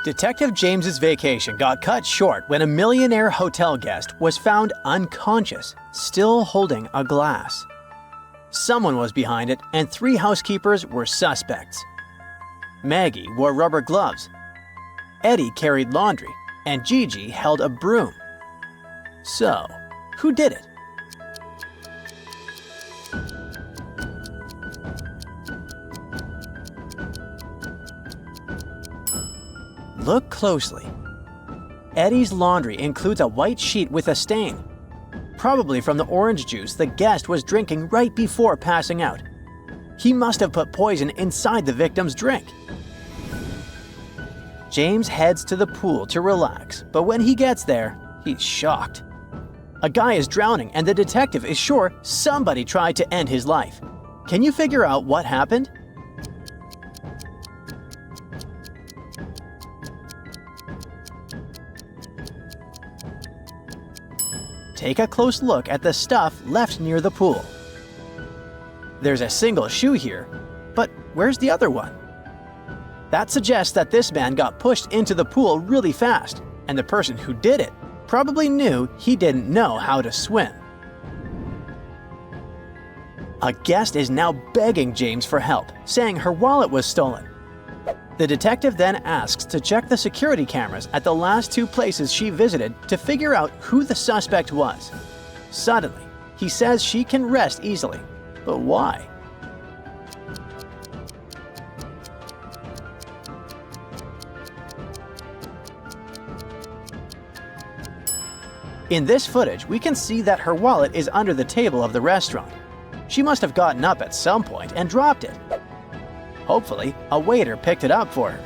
Detective James's vacation got cut short when a millionaire hotel guest was found unconscious, still holding a glass. Someone was behind it, and 3 housekeepers were suspects. Maggie wore rubber gloves. Eddie carried laundry, and Gigi held a broom. So, who did it? Look closely. Eddie's laundry includes a white sheet with a stain, probably from the orange juice the guest was drinking right before passing out. He must have put poison inside the victim's drink. James heads to the pool to relax, but when he gets there, he's shocked. A guy is drowning and the detective is sure somebody tried to end his life. Can you figure out what happened? Take a close look at the stuff left near the pool. There's a single shoe here, but where's the other one? That suggests that this man got pushed into the pool really fast, and the person who did it probably knew he didn't know how to swim. A guest is now begging James for help, saying her wallet was stolen. The detective then asks to check the security cameras at the last 2 places she visited to figure out who the suspect was. Suddenly, he says she can rest easily. But why? In this footage, we can see that her wallet is under the table of the restaurant. She must have gotten up at some point and dropped it. Hopefully, a waiter picked it up for her.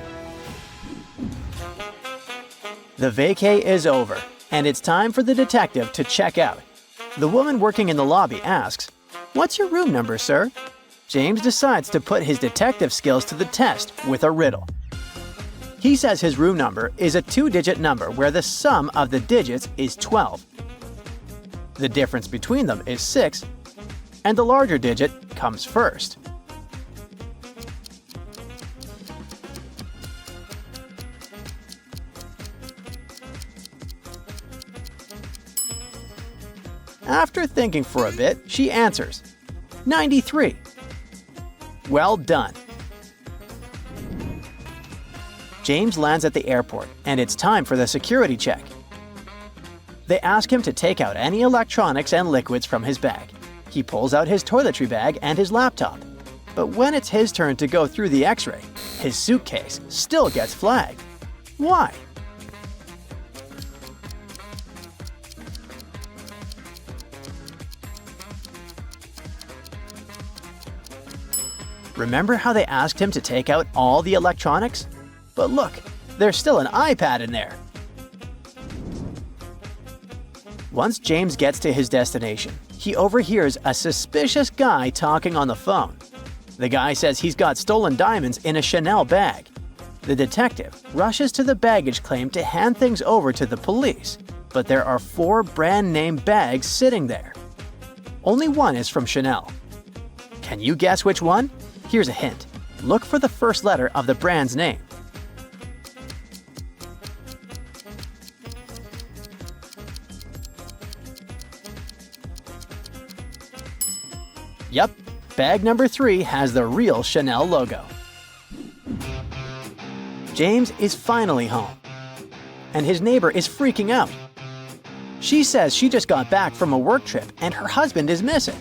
The vacay is over, and it's time for the detective to check out. The woman working in the lobby asks, "What's your room number, sir?" James decides to put his detective skills to the test with a riddle. He says his room number is a 2-digit number where the sum of the digits is 12. The difference between them is 6, and the larger digit comes first. After thinking for a bit, she answers, 93. Well done. James lands at the airport, and it's time for the security check. They ask him to take out any electronics and liquids from his bag. He pulls out his toiletry bag and his laptop. But when it's his turn to go through the x-ray, his suitcase still gets flagged. Why? Remember how they asked him to take out all the electronics? But look, there's still an iPad in there. Once James gets to his destination, he overhears a suspicious guy talking on the phone. The guy says he's got stolen diamonds in a Chanel bag. The detective rushes to the baggage claim to hand things over to the police, but there are 4 brand-name bags sitting there. Only one is from Chanel. Can you guess which one? Here's a hint. Look for the first letter of the brand's name. Yep, bag number 3 has the real Chanel logo. James is finally home, and his neighbor is freaking out. She says she just got back from a work trip and her husband is missing.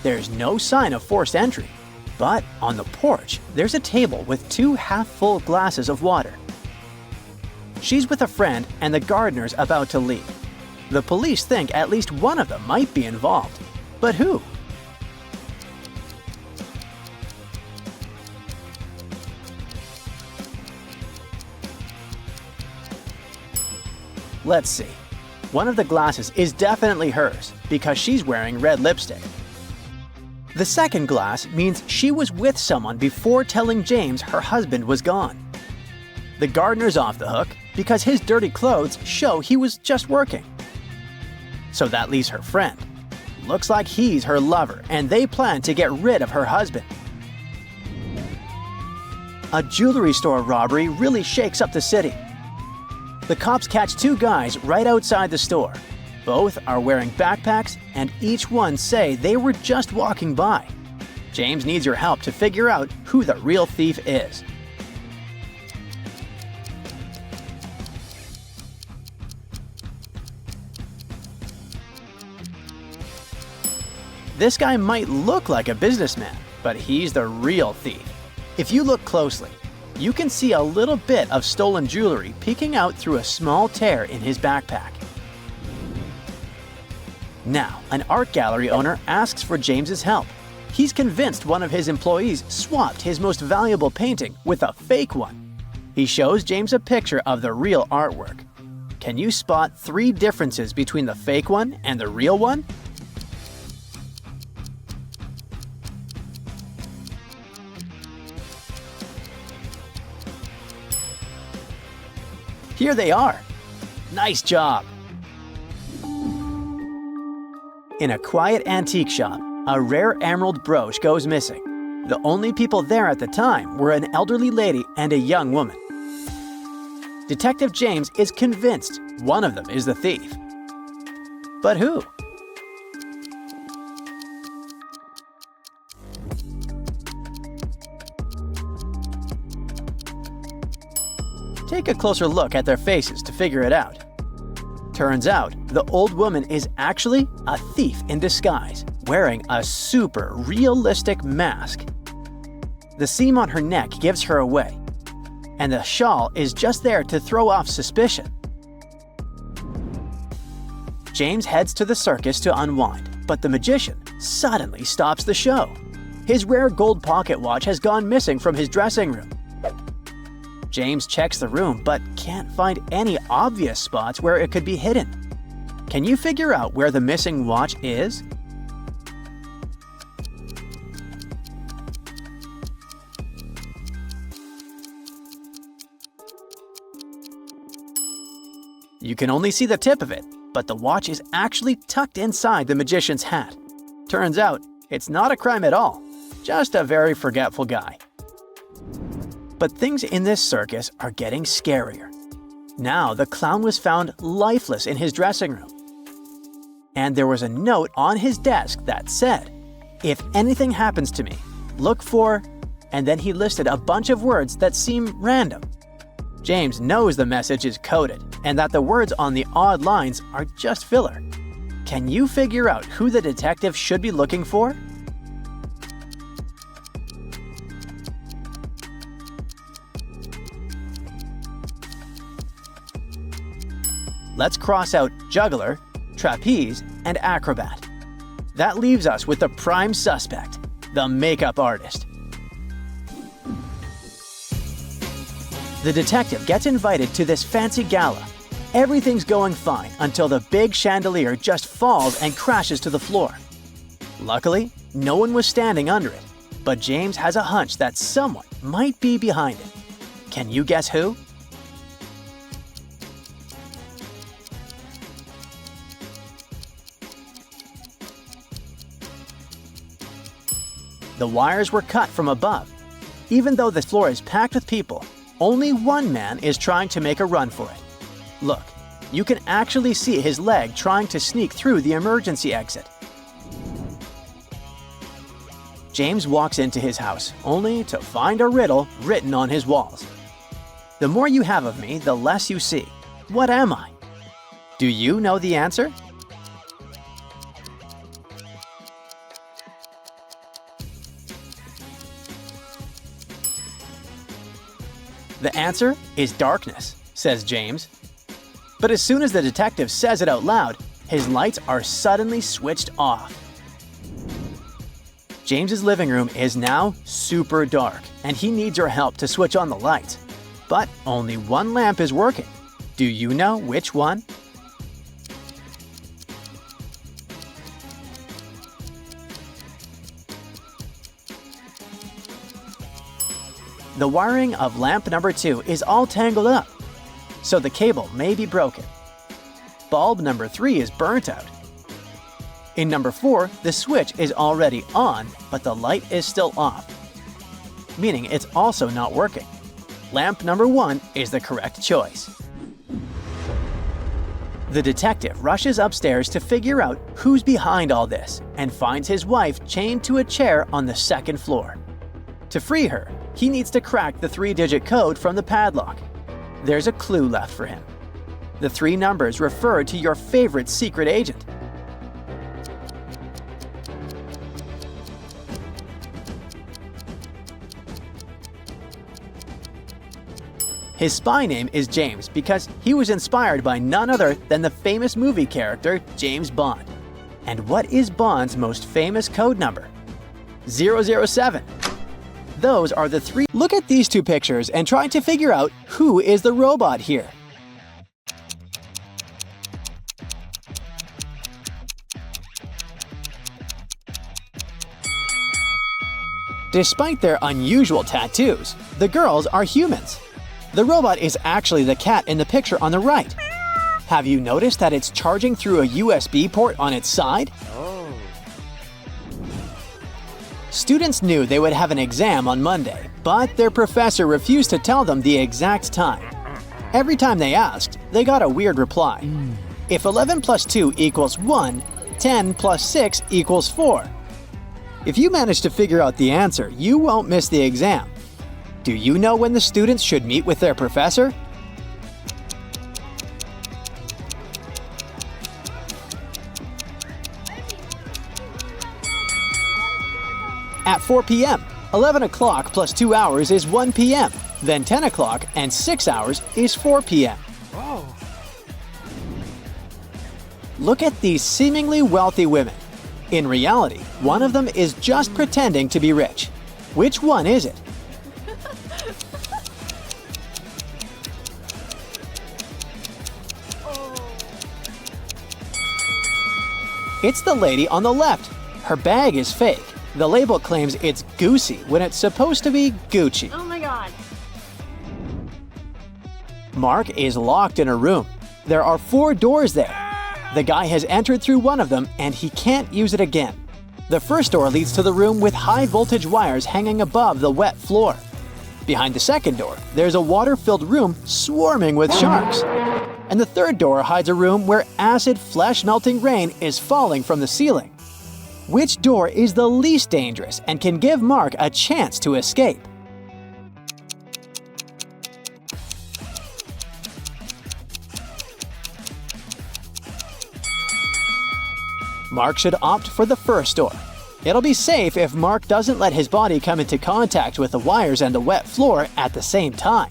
There's no sign of forced entry, but on the porch, there's a table with 2 half-full glasses of water. She's with a friend and the gardener's about to leave. The police think at least one of them might be involved, but who? Let's see. One of the glasses is definitely hers because she's wearing red lipstick. The second glass means she was with someone before telling James her husband was gone. The gardener's off the hook because his dirty clothes show he was just working. So that leaves her friend. Looks like he's her lover and they plan to get rid of her husband. A jewelry store robbery really shakes up the city. The cops catch two guys right outside the store. Both are wearing backpacks and each one say they were just walking by. James needs your help to figure out who the real thief is. This guy might look like a businessman, but he's the real thief. If you look closely, you can see a little bit of stolen jewelry peeking out through a small tear in his backpack. Now, an art gallery owner asks for James's help. He's convinced one of his employees swapped his most valuable painting with a fake one. He shows James a picture of the real artwork. Can you spot 3 differences between the fake one and the real one? Here they are. Nice job! In a quiet antique shop, a rare emerald brooch goes missing. The only people there at the time were an elderly lady and a young woman. Detective James is convinced one of them is the thief. But who? Take a closer look at their faces to figure it out. Turns out, the old woman is actually a thief in disguise, wearing a super realistic mask. The seam on her neck gives her away, and the shawl is just there to throw off suspicion. James heads to the circus to unwind, but the magician suddenly stops the show. His rare gold pocket watch has gone missing from his dressing room. James checks the room but can't find any obvious spots where it could be hidden. Can you figure out where the missing watch is? You can only see the tip of it, but the watch is actually tucked inside the magician's hat. Turns out, it's not a crime at all, just a very forgetful guy. But things in this circus are getting scarier. Now the clown was found lifeless in his dressing room. And there was a note on his desk that said, "If anything happens to me, look for," and then he listed a bunch of words that seem random. James knows the message is coded and that the words on the odd lines are just filler. Can you figure out who the detective should be looking for? Let's cross out juggler, trapeze, and acrobat. That leaves us with the prime suspect, the makeup artist. The detective gets invited to this fancy gala. Everything's going fine until the big chandelier just falls and crashes to the floor. Luckily, no one was standing under it, but James has a hunch that someone might be behind it. Can you guess who? The wires were cut from above. Even though the floor is packed with people, only one man is trying to make a run for it. Look, you can actually see his leg trying to sneak through the emergency exit. James walks into his house, only to find a riddle written on his walls. The more you have of me, the less you see. What am I? Do you know the answer? The answer is darkness, says James. But as soon as the detective says it out loud, his lights are suddenly switched off. James's living room is now super dark, and he needs your help to switch on the lights. But only one lamp is working. Do you know which one? The wiring of lamp number 2 is all tangled up, so the cable may be broken. Bulb number 3 is burnt out. In number 4, the switch is already on, but the light is still off. meaning it's also not working. Lamp number 1 is the correct choice. The detective rushes upstairs to figure out who's behind all this and finds his wife chained to a chair on the 2nd floor. To free her, he needs to crack the 3-digit code from the padlock. There's a clue left for him. The 3 numbers refer to your favorite secret agent. His spy name is James because he was inspired by none other than the famous movie character James Bond. And what is Bond's most famous code number? 007. Those are the 3. Look at these 2 pictures and try to figure out who is the robot here. Despite their unusual tattoos, the girls are humans. The robot is actually the cat in the picture on the right. Have you noticed that it's charging through a USB port on its side? Oh. Students knew they would have an exam on Monday, but their professor refused to tell them the exact time. Every time they asked, they got a weird reply. If 11 plus 2 equals 1, 10 plus 6 equals 4. If you manage to figure out the answer, you won't miss the exam. Do you know when the students should meet with their professor? At 4 p.m. 11 o'clock plus 2 hours is 1 p.m. Then 10 o'clock and 6 hours is 4 p.m. Whoa. Look at these seemingly wealthy women. In reality, one of them is just pretending to be rich. Which one is it? It's the lady on the left. Her bag is fake. The label claims it's Goosey when it's supposed to be Gucci. Oh my god. Mark is locked in a room. There are 4 doors there. The guy has entered through one of them and he can't use it again. The first door leads to the room with high voltage wires hanging above the wet floor. Behind the second door, there's a water-filled room swarming with sharks. And the third door hides a room where acid flesh-melting rain is falling from the ceiling. Which door is the least dangerous and can give Mark a chance to escape? Mark should opt for the first door. It'll be safe if Mark doesn't let his body come into contact with the wires and the wet floor at the same time.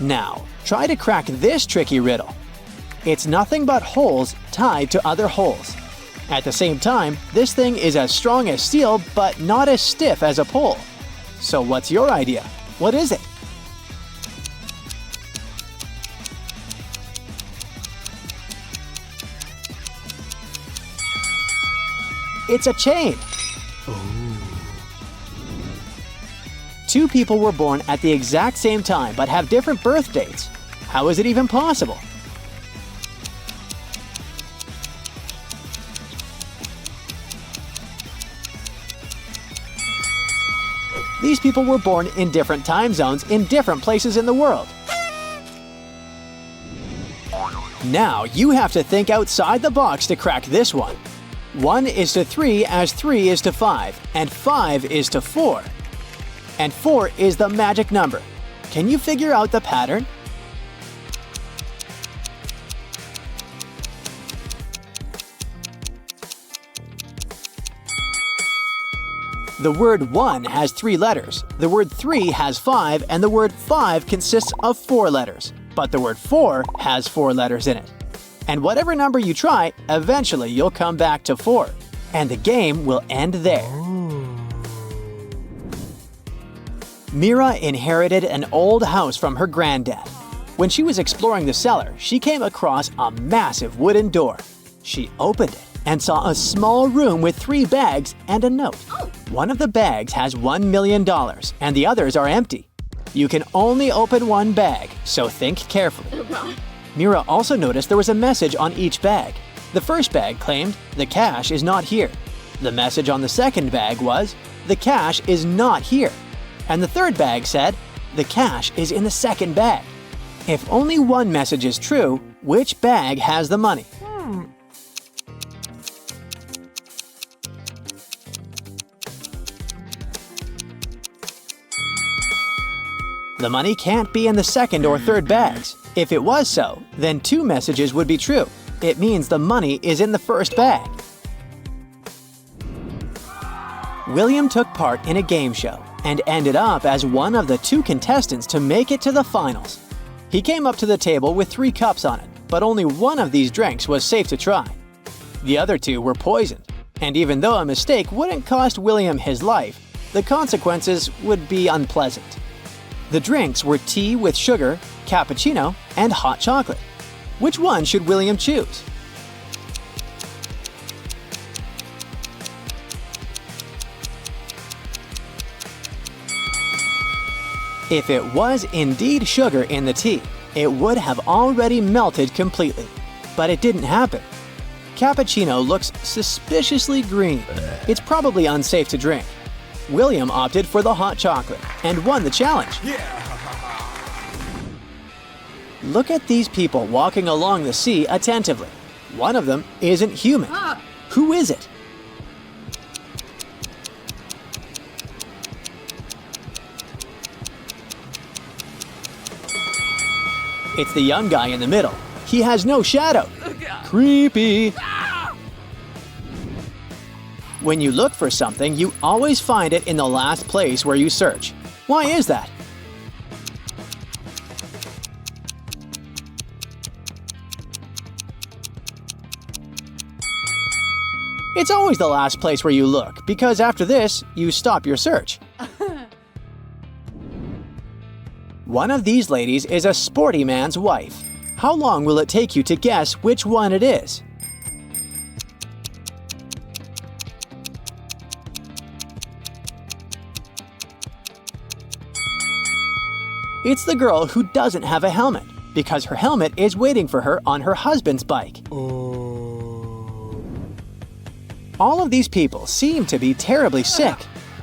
Now, try to crack this tricky riddle. It's nothing but holes tied to other holes. At the same time, this thing is as strong as steel but not as stiff as a pole. So what's your idea? What is it? It's a chain. Ooh. 2 people were born at the exact same time but have different birth dates. How is it even possible? These people were born in different time zones in different places in the world. Now you have to think outside the box to crack this one. 1 is to 3 as 3 is to 5, and 5 is to 4. And 4 is the magic number. Can you figure out the pattern? The word 1 has 3 letters, the word 3 has 5, and the word 5 consists of 4 letters. But the word 4 has 4 letters in it. And whatever number you try, eventually you'll come back to 4. And the game will end there. Mira inherited an old house from her granddad. When she was exploring the cellar, she came across a massive wooden door. She opened it and saw a small room with 3 bags and a note. One of the bags has $1 million and the others are empty. You can only open one bag, so think carefully. Oh god. Mira also noticed there was a message on each bag. The first bag claimed, "The cash is not here." The message on the second bag was, "The cash is not here." And the third bag said, "The cash is in the second bag." If only one message is true, which bag has the money? The money can't be in the second or third bags. If it was so, then two messages would be true. It means the money is in the first bag. William took part in a game show and ended up as one of the two contestants to make it to the finals. He came up to the table with 3 cups on it, but only one of these drinks was safe to try. The other 2 were poisoned, and even though a mistake wouldn't cost William his life, the consequences would be unpleasant. The drinks were tea with sugar, cappuccino, and hot chocolate. Which one should William choose? If it was indeed sugar in the tea, it would have already melted completely. But it didn't happen. Cappuccino looks suspiciously green. It's probably unsafe to drink. William opted for the hot chocolate and won the challenge. Look at these people walking along the sea attentively. One of them isn't human. Who is it? It's the young guy in the middle. He has no shadow. Creepy. When you look for something, you always find it in the last place where you search. Why is that? It's always the last place where you look, because after this, you stop your search. One of these ladies is a sporty man's wife. How long will it take you to guess which one it is? It's the girl who doesn't have a helmet, because her helmet is waiting for her on her husband's bike. All of these people seem to be terribly sick.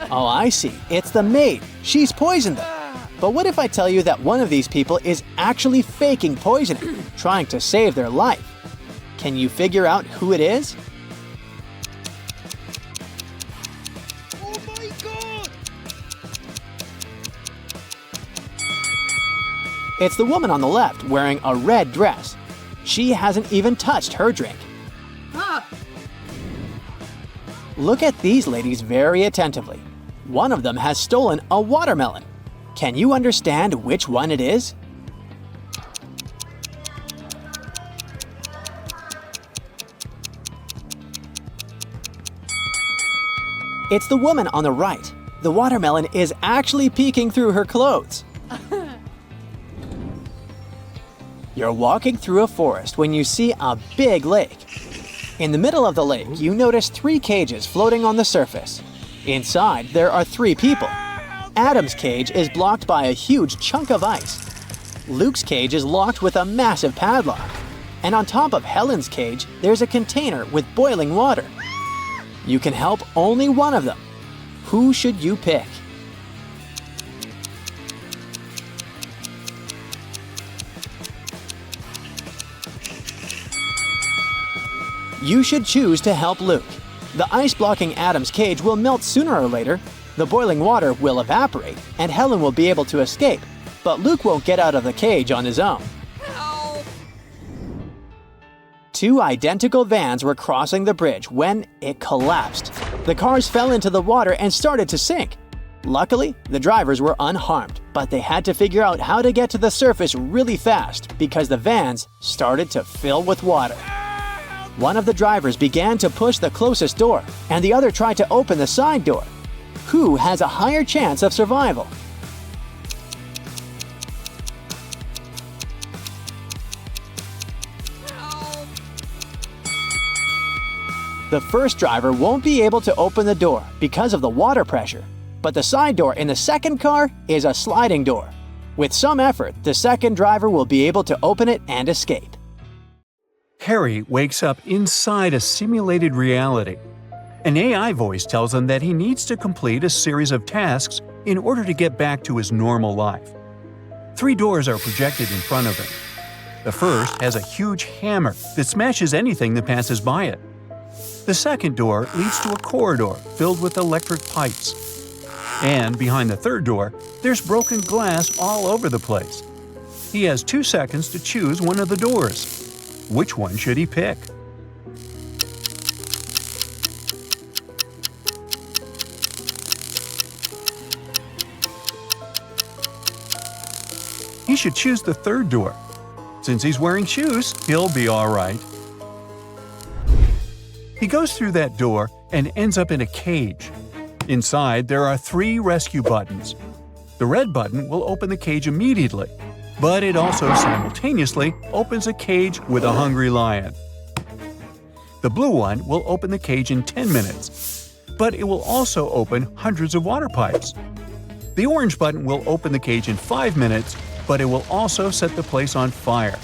Oh, I see. It's the maid. She's poisoned them. But what if I tell you that one of these people is actually faking poisoning, trying to save their life? Can you figure out who it is? Oh my God! It's the woman on the left wearing a red dress. She hasn't even touched her drink. Look at these ladies very attentively. One of them has stolen a watermelon. Can you understand which one it is? It's the woman on the right. The watermelon is actually peeking through her clothes. You're walking through a forest when you see a big lake. In the middle of the lake, you notice 3 cages floating on the surface. Inside, there are 3 people. Adam's cage is blocked by a huge chunk of ice. Luke's cage is locked with a massive padlock. And on top of Helen's cage, there's a container with boiling water. You can help only one of them. Who should you pick? You should choose to help Luke. The ice blocking Adam's cage will melt sooner or later, the boiling water will evaporate, and Helen will be able to escape, but Luke won't get out of the cage on his own. Help! 2 identical vans were crossing the bridge when it collapsed. The cars fell into the water and started to sink. Luckily, the drivers were unharmed, but they had to figure out how to get to the surface really fast because the vans started to fill with water. One of the drivers began to push the closest door, and the other tried to open the side door. Who has a higher chance of survival? Help! The first driver won't be able to open the door because of the water pressure, but the side door in the second car is a sliding door. With some effort, the second driver will be able to open it and escape. Harry wakes up inside a simulated reality. An AI voice tells him that he needs to complete a series of tasks in order to get back to his normal life. 3 doors are projected in front of him. The first has a huge hammer that smashes anything that passes by it. The second door leads to a corridor filled with electric pipes. And behind the third door, there's broken glass all over the place. He has 2 seconds to choose one of the doors. Which one should he pick? He should choose the third door. Since he's wearing shoes, he'll be all right. He goes through that door and ends up in a cage. Inside, there are 3 rescue buttons. The red button will open the cage immediately, but it also simultaneously opens a cage with a hungry lion. The blue one will open the cage in 10 minutes, but it will also open hundreds of water pipes. The orange button will open the cage in 5 minutes, but it will also set the place on fire.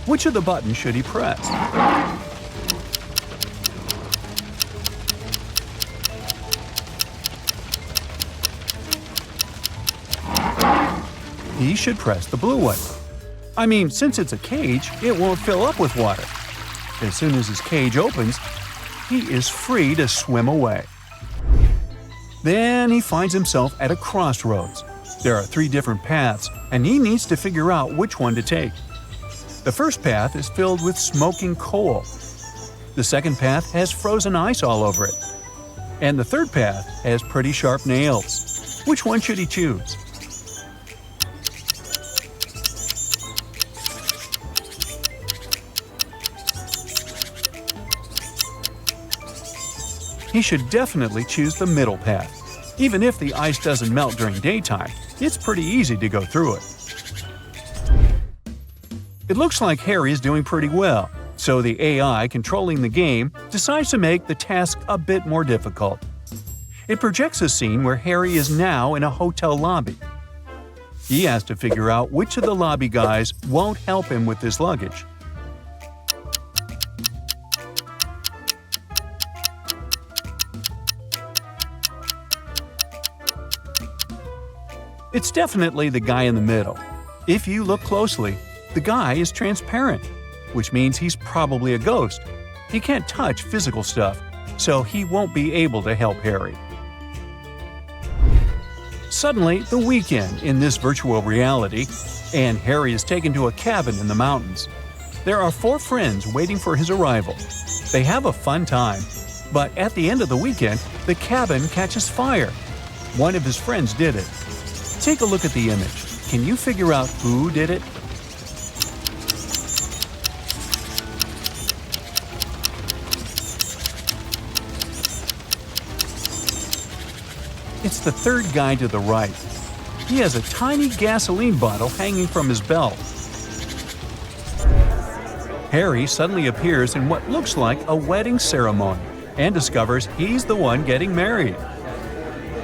Which of the buttons should he press? He should press the blue one. I mean, since it's a cage, it won't fill up with water. As soon as his cage opens, he is free to swim away. Then he finds himself at a crossroads. There are 3 different paths, and he needs to figure out which one to take. The first path is filled with smoking coal. The second path has frozen ice all over it. And the third path has pretty sharp nails. Which one should he choose? He should definitely choose the middle path. Even if the ice doesn't melt during daytime, it's pretty easy to go through it. It looks like Harry is doing pretty well, so the AI controlling the game decides to make the task a bit more difficult. It projects a scene where Harry is now in a hotel lobby. He has to figure out which of the lobby guys won't help him with his luggage. It's definitely the guy in the middle. If you look closely, the guy is transparent, which means he's probably a ghost. He can't touch physical stuff, so he won't be able to help Harry. Suddenly, the weekend in this virtual reality, and Harry is taken to a cabin in the mountains. There are 4 friends waiting for his arrival. They have a fun time, but at the end of the weekend, the cabin catches fire. One of his friends did it. Take a look at the image. Can you figure out who did it? It's the third guy to the right. He has a tiny gasoline bottle hanging from his belt. Harry suddenly appears in what looks like a wedding ceremony and discovers he's the one getting married.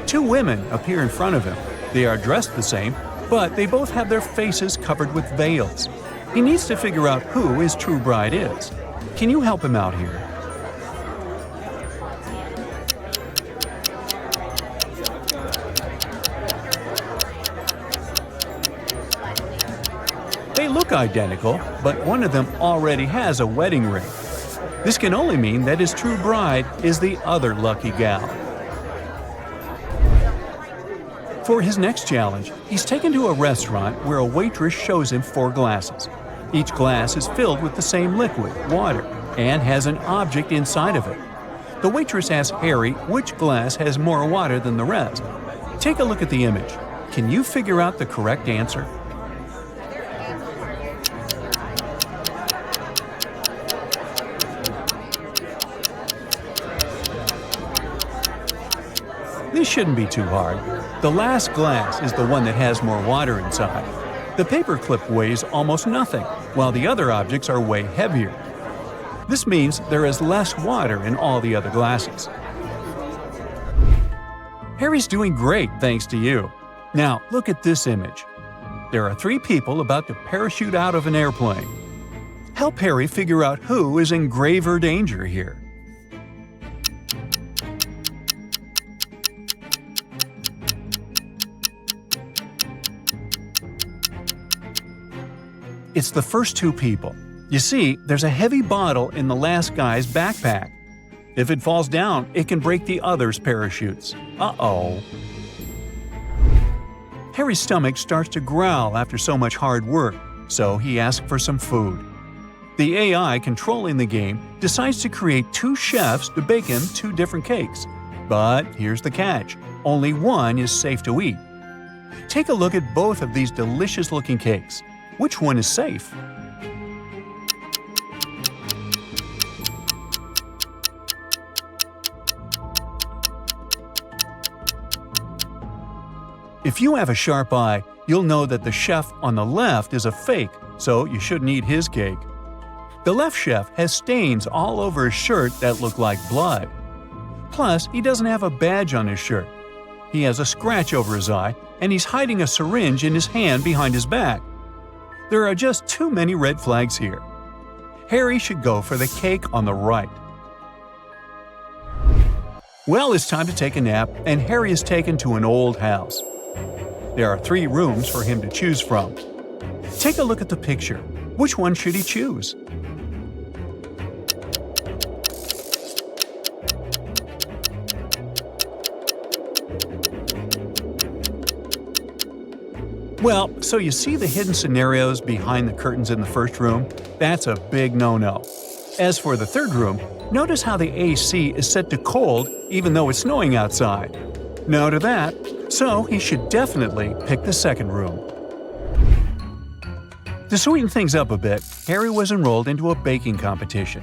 2 women appear in front of him. They are dressed the same, but they both have their faces covered with veils. He needs to figure out who his true bride is. Can you help him out here? They look identical, but one of them already has a wedding ring. This can only mean that his true bride is the other lucky gal. For his next challenge, he's taken to a restaurant where a waitress shows him 4 glasses. Each glass is filled with the same liquid, water, and has an object inside of it. The waitress asks Harry which glass has more water than the rest. Take a look at the image. Can you figure out the correct answer? This shouldn't be too hard. The last glass is the one that has more water inside. The paperclip weighs almost nothing, while the other objects are way heavier. This means there is less water in all the other glasses. Harry's doing great thanks to you. Now look at this image. There are 3 people about to parachute out of an airplane. Help Harry figure out who is in graver danger here. It's the first two people. You see, there's a heavy bottle in the last guy's backpack. If it falls down, it can break the other's parachutes. Uh-oh. Harry's stomach starts to growl after so much hard work, so he asks for some food. The AI controlling the game decides to create two chefs to bake him two different cakes. But here's the catch: only one is safe to eat. Take a look at both of these delicious-looking cakes. Which one is safe? If you have a sharp eye, you'll know that the chef on the left is a fake, so you shouldn't eat his cake. The left chef has stains all over his shirt that look like blood. Plus, he doesn't have a badge on his shirt. He has a scratch over his eye, and he's hiding a syringe in his hand behind his back. There are just too many red flags here. Harry should go for the cake on the right. Well, it's time to take a nap, and Harry is taken to an old house. There are 3 rooms for him to choose from. Take a look at the picture. Which one should he choose? Well, so you see the hidden scenarios behind the curtains in the first room? That's a big no-no. As for the third room, notice how the AC is set to cold even though it's snowing outside. No to that, so he should definitely pick the second room. To sweeten things up a bit, Harry was enrolled into a baking competition.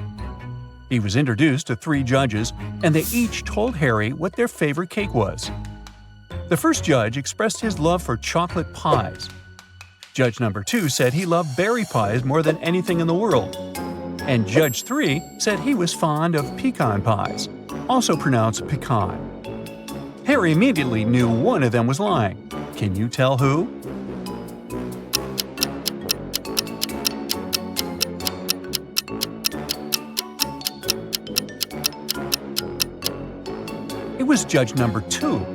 He was introduced to 3 judges, and they each told Harry what their favorite cake was. The first judge expressed his love for chocolate pies. Judge number 2 said he loved berry pies more than anything in the world. And Judge 3 said he was fond of pecan pies, also pronounced pecan. Harry immediately knew one of them was lying. Can you tell who? It was judge number 2.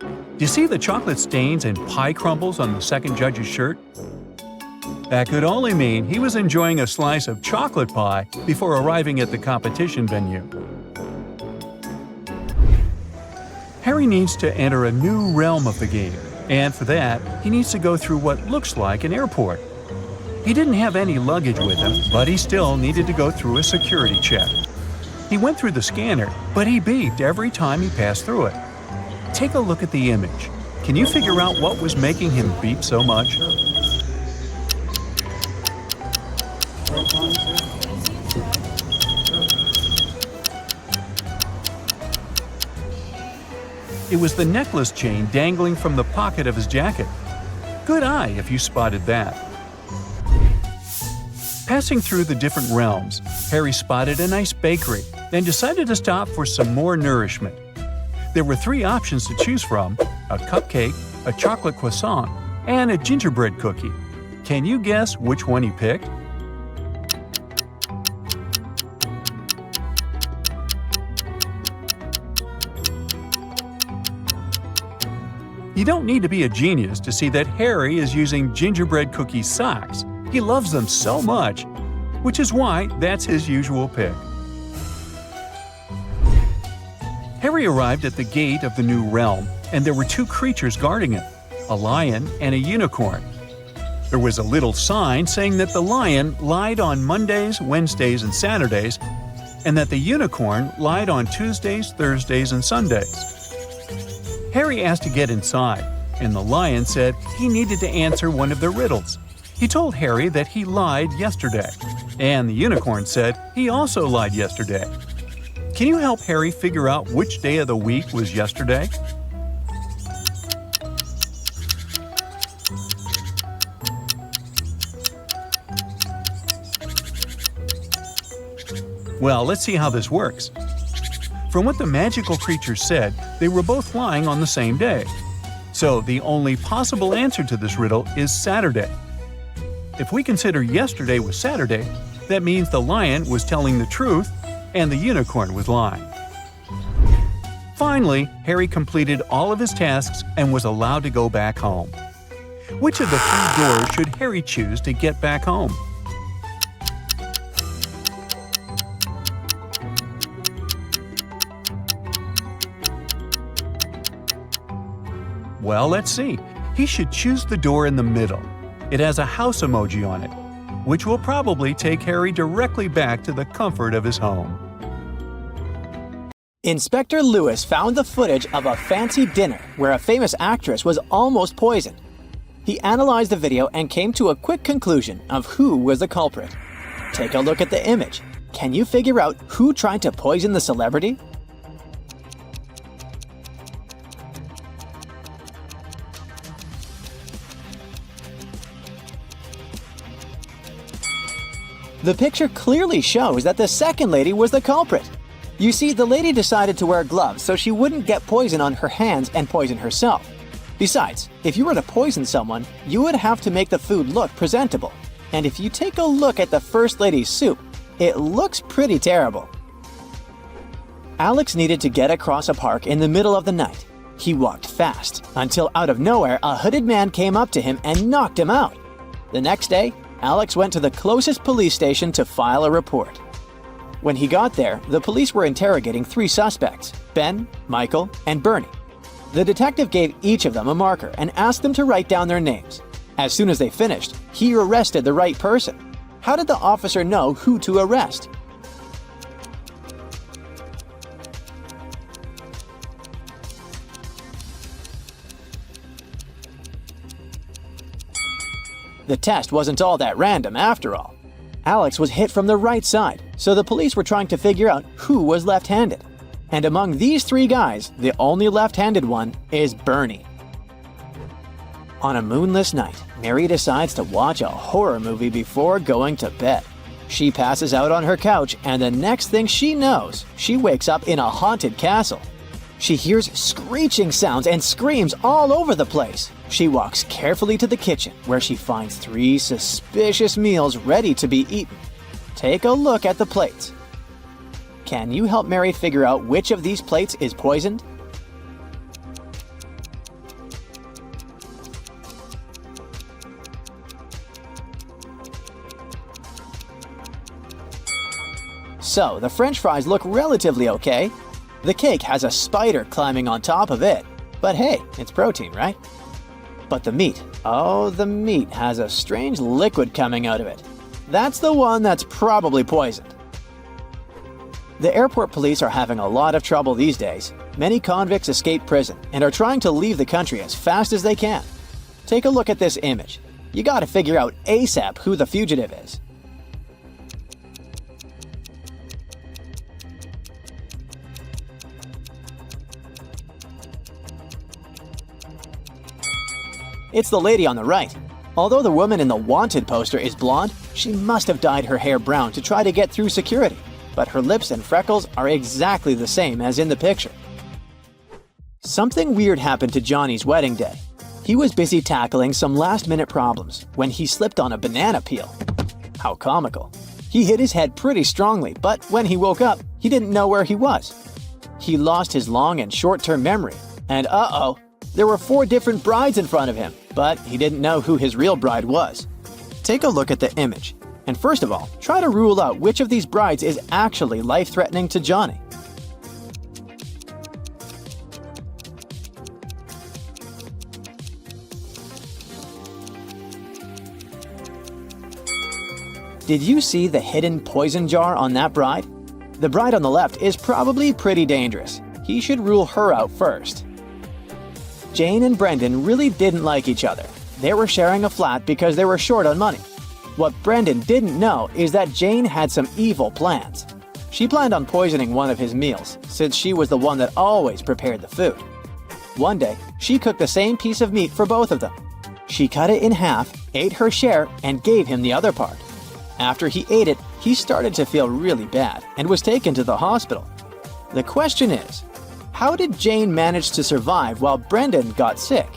Do you see the chocolate stains and pie crumbles on the second judge's shirt? That could only mean he was enjoying a slice of chocolate pie before arriving at the competition venue. Harry needs to enter a new realm of the game, and for that, he needs to go through what looks like an airport. He didn't have any luggage with him, but he still needed to go through a security check. He went through the scanner, but he beeped every time he passed through it. Take a look at the image. Can you figure out what was making him beep so much? It was the necklace chain dangling from the pocket of his jacket. Good eye if you spotted that. Passing through the different realms, Harry spotted a nice bakery, then decided to stop for some more nourishment. There were 3 options to choose from: a cupcake, a chocolate croissant, and a gingerbread cookie. Can you guess which one he picked? You don't need to be a genius to see that Harry is using gingerbread cookie socks. He loves them so much, which is why that's his usual pick. Harry arrived at the gate of the new realm, and there were 2 creatures guarding him, a lion and a unicorn. There was a little sign saying that the lion lied on Mondays, Wednesdays, and Saturdays, and that the unicorn lied on Tuesdays, Thursdays, and Sundays. Harry asked to get inside, and the lion said he needed to answer one of the riddles. He told Harry that he lied yesterday, and the unicorn said he also lied yesterday. Can you help Harry figure out which day of the week was yesterday? Well, let's see how this works. From what the magical creatures said, they were both lying on the same day. So the only possible answer to this riddle is Saturday. If we consider yesterday was Saturday, that means the lion was telling the truth and the unicorn was lying. Finally, Harry completed all of his tasks and was allowed to go back home. Which of the three doors should Harry choose to get back home? Well, let's see. He should choose the door in the middle. It has a house emoji on it, which will probably take Harry directly back to the comfort of his home. Inspector Lewis found the footage of a fancy dinner where a famous actress was almost poisoned. He analyzed the video and came to a quick conclusion of who was the culprit. Take a look at the image. Can you figure out who tried to poison the celebrity? The picture clearly shows that the second lady was the culprit. You see, the lady decided to wear gloves so she wouldn't get poison on her hands and poison herself. Besides, if you were to poison someone, you would have to make the food look presentable. And if you take a look at the First Lady's soup, it looks pretty terrible. Alex needed to get across a park in the middle of the night. He walked fast, until out of nowhere a hooded man came up to him and knocked him out. The next day, Alex went to the closest police station to file a report. When he got there, the police were interrogating 3 suspects, Ben, Michael, and Bernie. The detective gave each of them a marker and asked them to write down their names. As soon as they finished, he arrested the right person. How did the officer know who to arrest? The test wasn't all that random after all. Alex was hit from the right side, so the police were trying to figure out who was left-handed. And among these 3 guys, the only left-handed one is Bernie. On a moonless night, Mary decides to watch a horror movie before going to bed. She passes out on her couch, and the next thing she knows, she wakes up in a haunted castle. She hears screeching sounds and screams all over the place. She walks carefully to the kitchen, where she finds 3 suspicious meals ready to be eaten. Take a look at the plates. Can you help Mary figure out which of these plates is poisoned? So, the French fries look relatively okay. The cake has a spider climbing on top of it. But hey, it's protein, right? But the meat, oh, the meat has a strange liquid coming out of it. That's the one that's probably poisoned. The airport police are having a lot of trouble these days. Many convicts escape prison and are trying to leave the country as fast as they can. Take a look at this image. You gotta figure out ASAP who the fugitive is. It's the lady on the right. Although the woman in the wanted poster is blonde, she must have dyed her hair brown to try to get through security. But her lips and freckles are exactly the same as in the picture. Something weird happened to Johnny's wedding day. He was busy tackling some last-minute problems when he slipped on a banana peel. How comical. He hit his head pretty strongly, but when he woke up, he didn't know where he was. He lost his long and short-term memory, and uh-oh, there were 4 different brides in front of him, but he didn't know who his real bride was. Take a look at the image, and first of all, try to rule out which of these brides is actually life-threatening to Johnny. Did you see the hidden poison jar on that bride? The bride on the left is probably pretty dangerous. He should rule her out first. Jane and Brendan really didn't like each other. They were sharing a flat because they were short on money. What Brendan didn't know is that Jane had some evil plans. She planned on poisoning one of his meals, since she was the one that always prepared the food. One day, she cooked the same piece of meat for both of them. She cut it in half, ate her share, and gave him the other part. After he ate it, he started to feel really bad and was taken to the hospital. The question is, how did Jane manage to survive while Brendan got sick?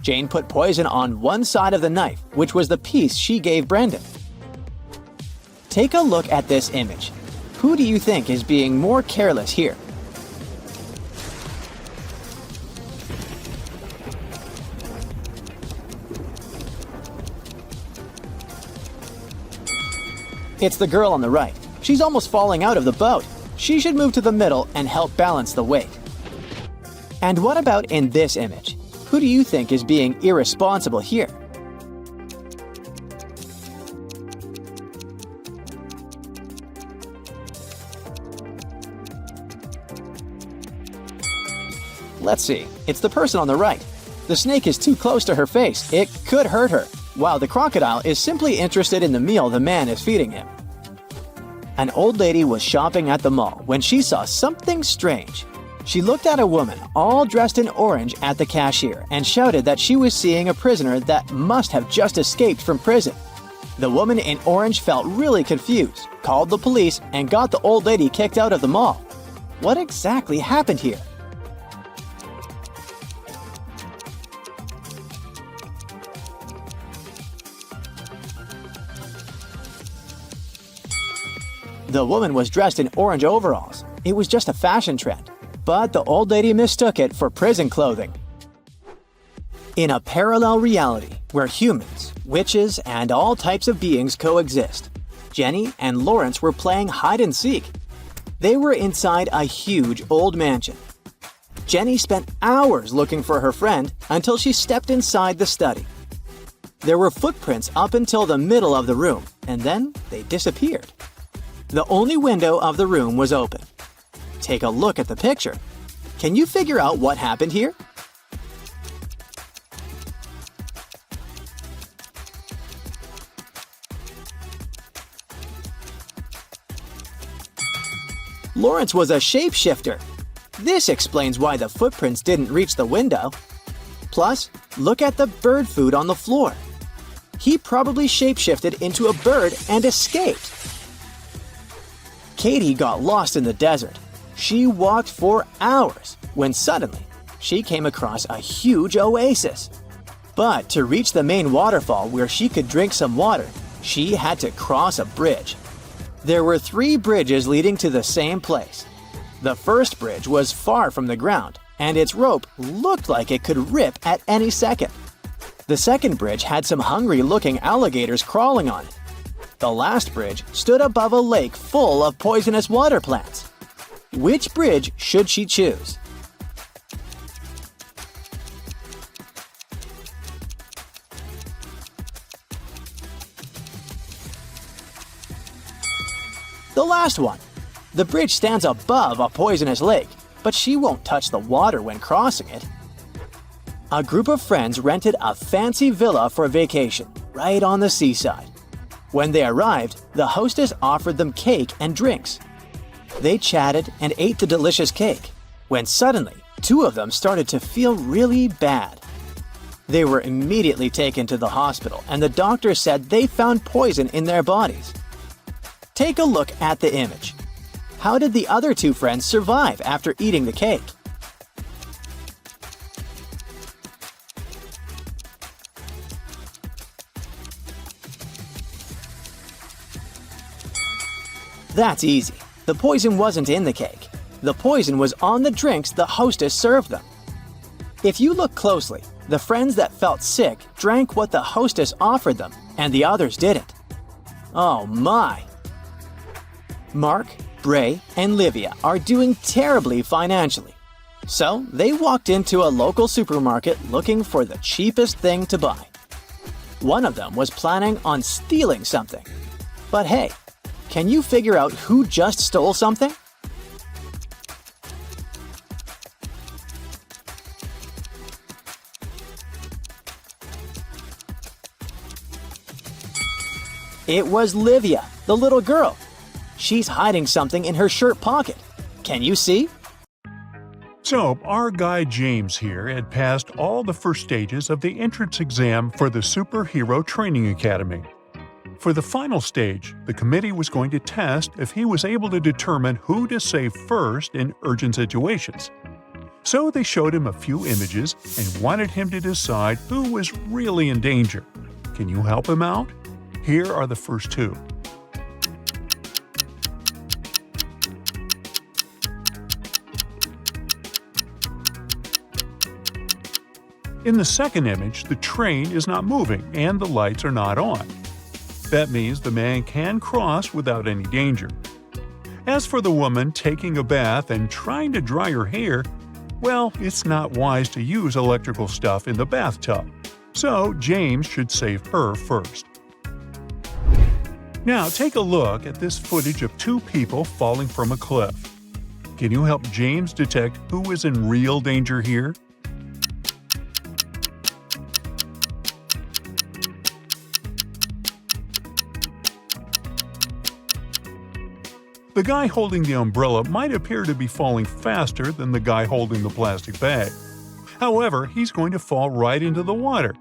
Jane put poison on one side of the knife, which was the piece she gave Brendan. Take a look at this image. Who do you think is being more careless here? It's the girl on the right. She's almost falling out of the boat. She should move to the middle and help balance the weight. And what about in this image? Who do you think is being irresponsible here? Let's see. It's the person on the right. The snake is too close to her face. It could hurt her, while the crocodile is simply interested in the meal the man is feeding him. An old lady was shopping at the mall when she saw something strange. She looked at a woman all dressed in orange at the cashier and shouted that she was seeing a prisoner that must have just escaped from prison. The woman in orange felt really confused, called the police, and got the old lady kicked out of the mall. What exactly happened here? The woman was dressed in orange overalls. It was just a fashion trend, but the old lady mistook it for prison clothing. In a parallel reality where humans, witches, and all types of beings coexist, Jenny and Lawrence were playing hide and seek. They were inside a huge old mansion. Jenny spent hours looking for her friend until she stepped inside the study. There were footprints up until the middle of the room, and then they disappeared. The only window of the room was open. Take a look at the picture. Can you figure out what happened here? Lawrence was a shapeshifter. This explains why the footprints didn't reach the window. Plus, look at the bird food on the floor. He probably shapeshifted into a bird and escaped. Katie got lost in the desert. She walked for hours when suddenly she came across a huge oasis. But to reach the main waterfall where she could drink some water, she had to cross a bridge. There were 3 bridges leading to the same place. The first bridge was far from the ground, and its rope looked like it could rip at any second. The second bridge had some hungry-looking alligators crawling on it. The last bridge stood above a lake full of poisonous water plants. Which bridge should she choose? The last one. The bridge stands above a poisonous lake, but she won't touch the water when crossing it. A group of friends rented a fancy villa for vacation, right on the seaside. When they arrived, the hostess offered them cake and drinks. They chatted and ate the delicious cake, when suddenly 2 of them started to feel really bad. They were immediately taken to the hospital, and the doctor said they found poison in their bodies. Take a look at the image. How did the other 2 friends survive after eating the cake? That's easy. The poison wasn't in the cake. The poison was on the drinks the hostess served them. If you look closely, the friends that felt sick drank what the hostess offered them, and the others didn't. Oh my! Mark, Bray, and Livia are doing terribly financially. So they walked into a local supermarket looking for the cheapest thing to buy. One of them was planning on stealing something. But hey, can you figure out who just stole something? It was Livia, the little girl. She's hiding something in her shirt pocket. Can you see? So, our guy James here had passed all the first stages of the entrance exam for the Superhero Training Academy. For the final stage, the committee was going to test if he was able to determine who to save first in urgent situations. So they showed him a few images and wanted him to decide who was really in danger. Can you help him out? Here are the first 2. In the second image, the train is not moving and the lights are not on. That means the man can cross without any danger. As for the woman taking a bath and trying to dry her hair, well, it's not wise to use electrical stuff in the bathtub, so James should save her first. Now take a look at this footage of two people falling from a cliff. Can you help James detect who is in real danger here? The guy holding the umbrella might appear to be falling faster than the guy holding the plastic bag. However, he's going to fall right into the water,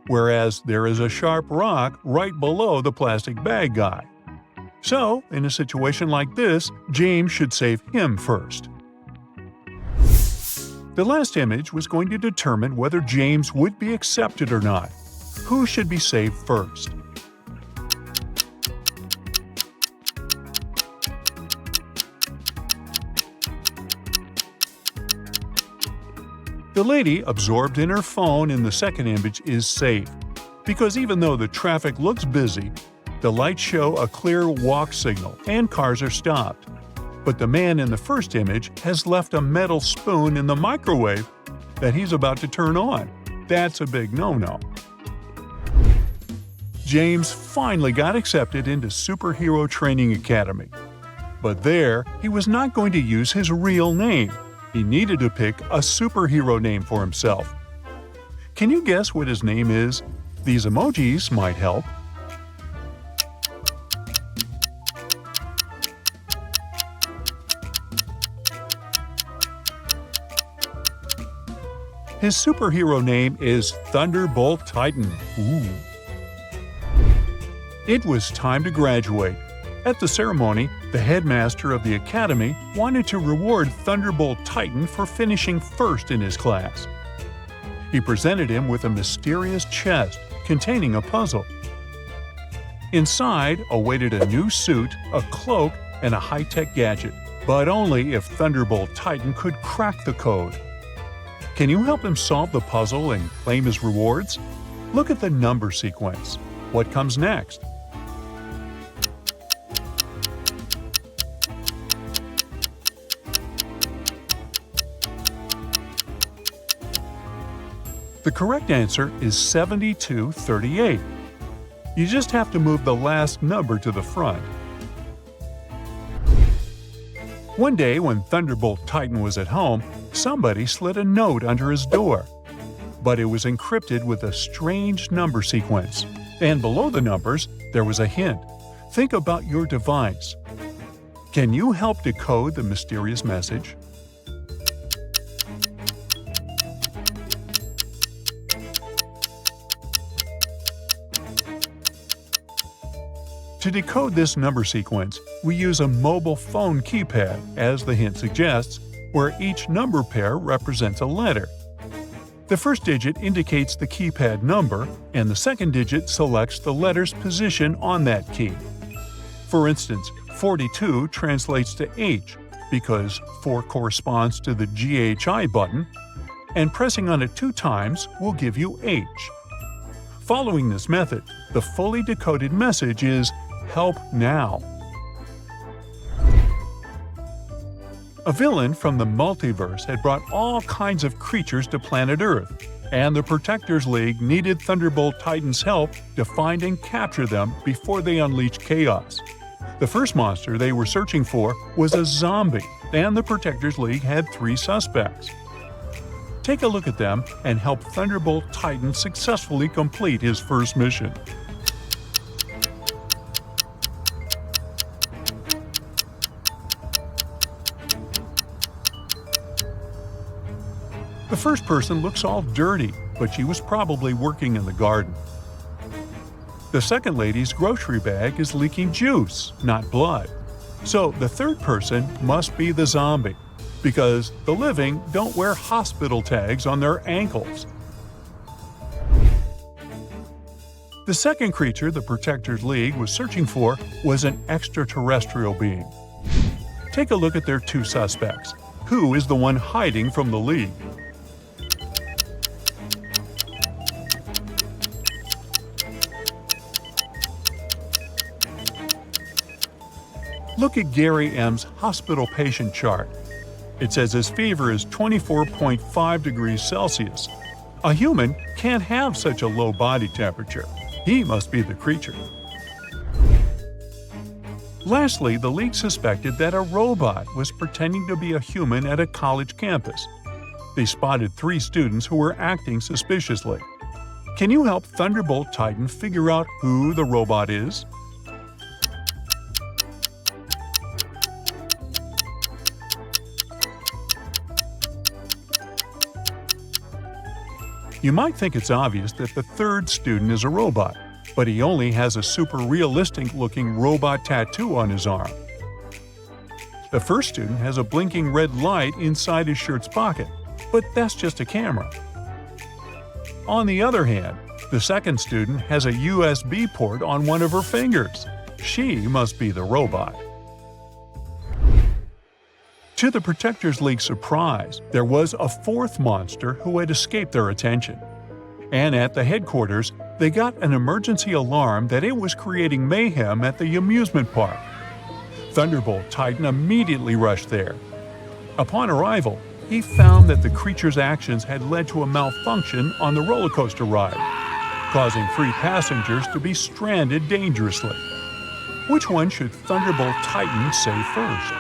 whereas there is a sharp rock right below the plastic bag guy. So, in a situation like this, James should save him first. The last image was going to determine whether James would be accepted or not. Who should be saved first? The lady absorbed in her phone in the second image is safe, because even though the traffic looks busy, the lights show a clear walk signal and cars are stopped. But the man in the first image has left a metal spoon in the microwave that he's about to turn on. That's a big no-no. James finally got accepted into Superhero Training Academy. But there, he was not going to use his real name. He needed to pick a superhero name for himself. Can you guess what his name is? These emojis might help. His superhero name is Thunderbolt Titan. Ooh. It was time to graduate. At the ceremony, the headmaster of the academy wanted to reward Thunderbolt Titan for finishing first in his class. He presented him with a mysterious chest containing a puzzle. Inside awaited a new suit, a cloak, and a high-tech gadget, but only if Thunderbolt Titan could crack the code. Can you help him solve the puzzle and claim his rewards? Look at the number sequence. What comes next? The correct answer is 7238. You just have to move the last number to the front. One day when Thunderbolt Titan was at home, somebody slid a note under his door. But it was encrypted with a strange number sequence. And below the numbers, there was a hint. Think about your device. Can you help decode the mysterious message? To decode this number sequence, we use a mobile phone keypad, as the hint suggests, where each number pair represents a letter. The first digit indicates the keypad number, and the second digit selects the letter's position on that key. For instance, 42 translates to H, because 4 corresponds to the GHI button, and pressing on it 2 times will give you H. Following this method, the fully decoded message is "Help now." A villain from the multiverse had brought all kinds of creatures to planet Earth, and the Protectors League needed Thunderbolt Titan's help to find and capture them before they unleashed chaos. The first monster they were searching for was a zombie, and the Protectors League had 3 suspects. Take a look at them and help Thunderbolt Titan successfully complete his first mission. The first person looks all dirty, but she was probably working in the garden. The second lady's grocery bag is leaking juice, not blood. So the third person must be the zombie, because the living don't wear hospital tags on their ankles. The second creature the Protectors League was searching for was an extraterrestrial being. Take a look at their 2 suspects. Who is the one hiding from the League? Look at Gary M's hospital patient chart. It says his fever is 24.5 degrees Celsius. A human can't have such a low body temperature. He must be the creature. Lastly, the league suspected that a robot was pretending to be a human at a college campus. They spotted 3 students who were acting suspiciously. Can you help Thunderbolt Titan figure out who the robot is? You might think it's obvious that the 3rd student is a robot, but he only has a super realistic-looking robot tattoo on his arm. The 1st student has a blinking red light inside his shirt's pocket, but that's just a camera. On the other hand, the 2nd student has a USB port on one of her fingers. She must be the robot. To the Protectors League's surprise, there was a 4th monster who had escaped their attention. And at the headquarters, they got an emergency alarm that it was creating mayhem at the amusement park. Thunderbolt Titan immediately rushed there. Upon arrival, he found that the creature's actions had led to a malfunction on the roller coaster ride, causing 3 passengers to be stranded dangerously. Which one should Thunderbolt Titan save first?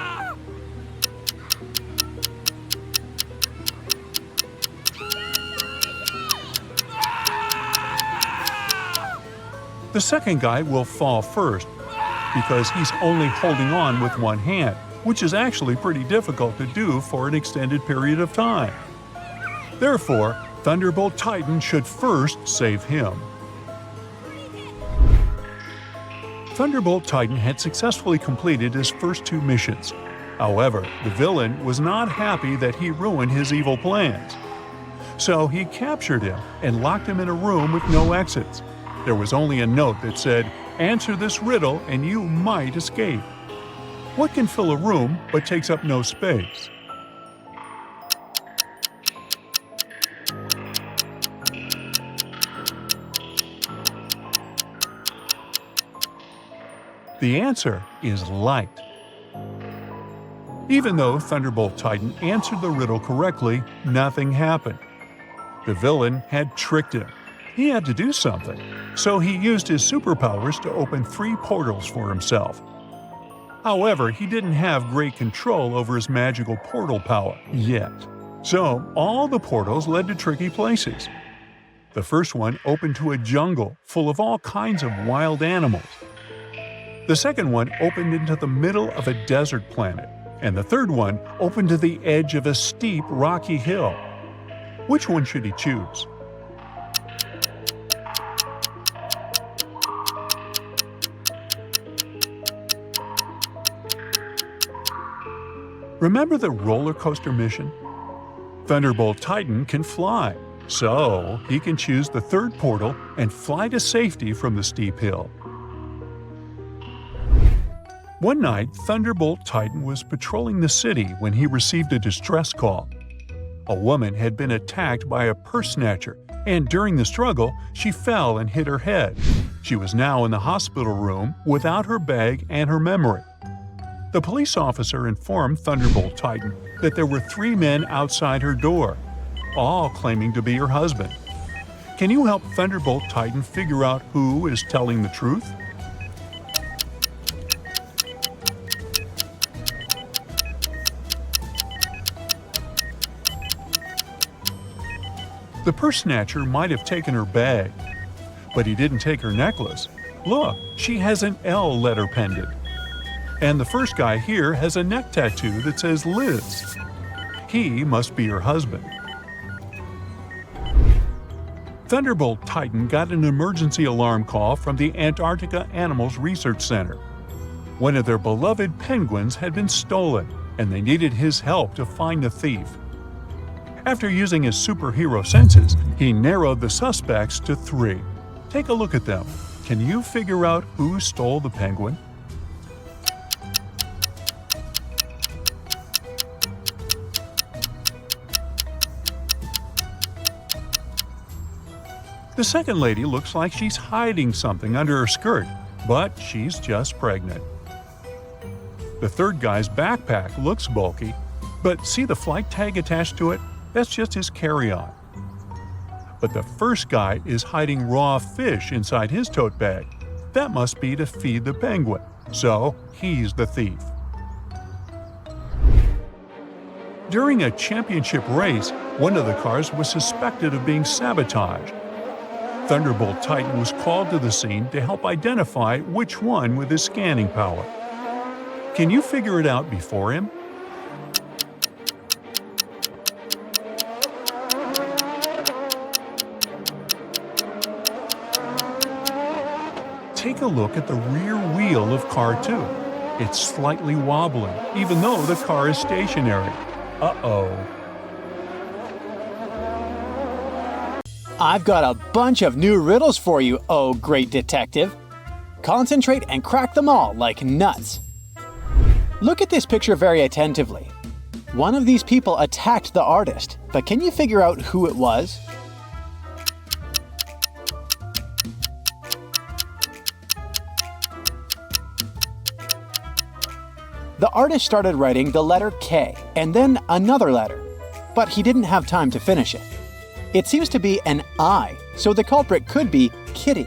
The 2nd guy will fall first because he's only holding on with one hand, which is actually pretty difficult to do for an extended period of time. Therefore, Thunderbolt Titan should first save him. Thunderbolt Titan had successfully completed his first 2 missions. However, the villain was not happy that he ruined his evil plans. So he captured him and locked him in a room with no exits. There was only a note that said, "Answer this riddle and you might escape." What can fill a room but takes up no space? The answer is light. Even though Thunderbolt Titan answered the riddle correctly, nothing happened. The villain had tricked him. He had to do something, so he used his superpowers to open 3 portals for himself. However, he didn't have great control over his magical portal power yet. So, all the portals led to tricky places. The first one opened to a jungle full of all kinds of wild animals. The second one opened into the middle of a desert planet, and the third one opened to the edge of a steep, rocky hill. Which one should he choose? Remember the roller coaster mission? Thunderbolt Titan can fly, so he can choose the 3rd portal and fly to safety from the steep hill. One night, Thunderbolt Titan was patrolling the city when he received a distress call. A woman had been attacked by a purse snatcher, and during the struggle, she fell and hit her head. She was now in the hospital room without her bag and her memory. The police officer informed Thunderbolt Titan that there were 3 men outside her door, all claiming to be her husband. Can you help Thunderbolt Titan figure out who is telling the truth? The purse snatcher might have taken her bag, but he didn't take her necklace. Look, she has an L letter pendant. And the first guy here has a neck tattoo that says Liz. He must be her husband. Thunderbolt Titan got an emergency alarm call from the Antarctica Animals Research Center. One of their beloved penguins had been stolen, and they needed his help to find the thief. After using his superhero senses, he narrowed the suspects to 3. Take a look at them. Can you figure out who stole the penguin? The second lady looks like she's hiding something under her skirt, but she's just pregnant. The third guy's backpack looks bulky, but see the flight tag attached to it? That's just his carry-on. But the first guy is hiding raw fish inside his tote bag. That must be to feed the penguin, so he's the thief. During a championship race, one of the cars was suspected of being sabotaged. Thunderbolt Titan was called to the scene to help identify which one with his scanning power. Can you figure it out before him? Take a look at the rear wheel of car 2. It's slightly wobbling, even though the car is stationary. Uh-oh. I've got a bunch of new riddles for you, oh great detective. Concentrate and crack them all like nuts. Look at this picture very attentively. One of these people attacked the artist, but can you figure out who it was? The artist started writing the letter K and then another letter, but he didn't have time to finish it. It seems to be an I, so the culprit could be Kitty.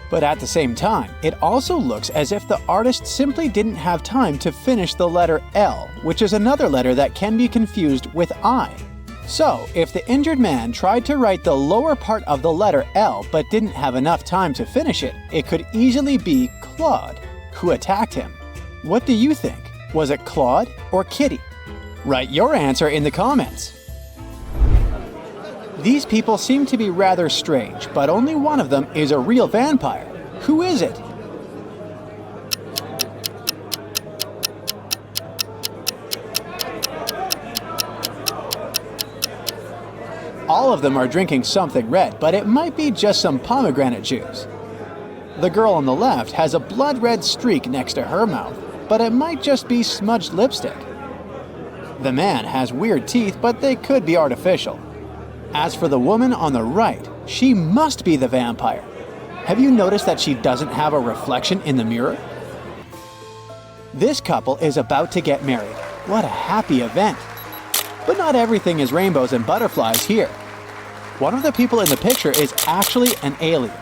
But at the same time, it also looks as if the artist simply didn't have time to finish the letter L, which is another letter that can be confused with I. So, if the injured man tried to write the lower part of the letter L but didn't have enough time to finish it, it could easily be Claude, who attacked him. What do you think? Was it Claude or Kitty? Write your answer in the comments. These people seem to be rather strange, but only one of them is a real vampire. Who is it? All of them are drinking something red, but it might be just some pomegranate juice. The girl on the left has a blood red streak next to her mouth, but it might just be smudged lipstick. The man has weird teeth, but they could be artificial. As for the woman on the right, she must be the vampire. Have you noticed that she doesn't have a reflection in the mirror? This couple is about to get married. What a happy event. But not everything is rainbows and butterflies here. One of the people in the picture is actually an alien.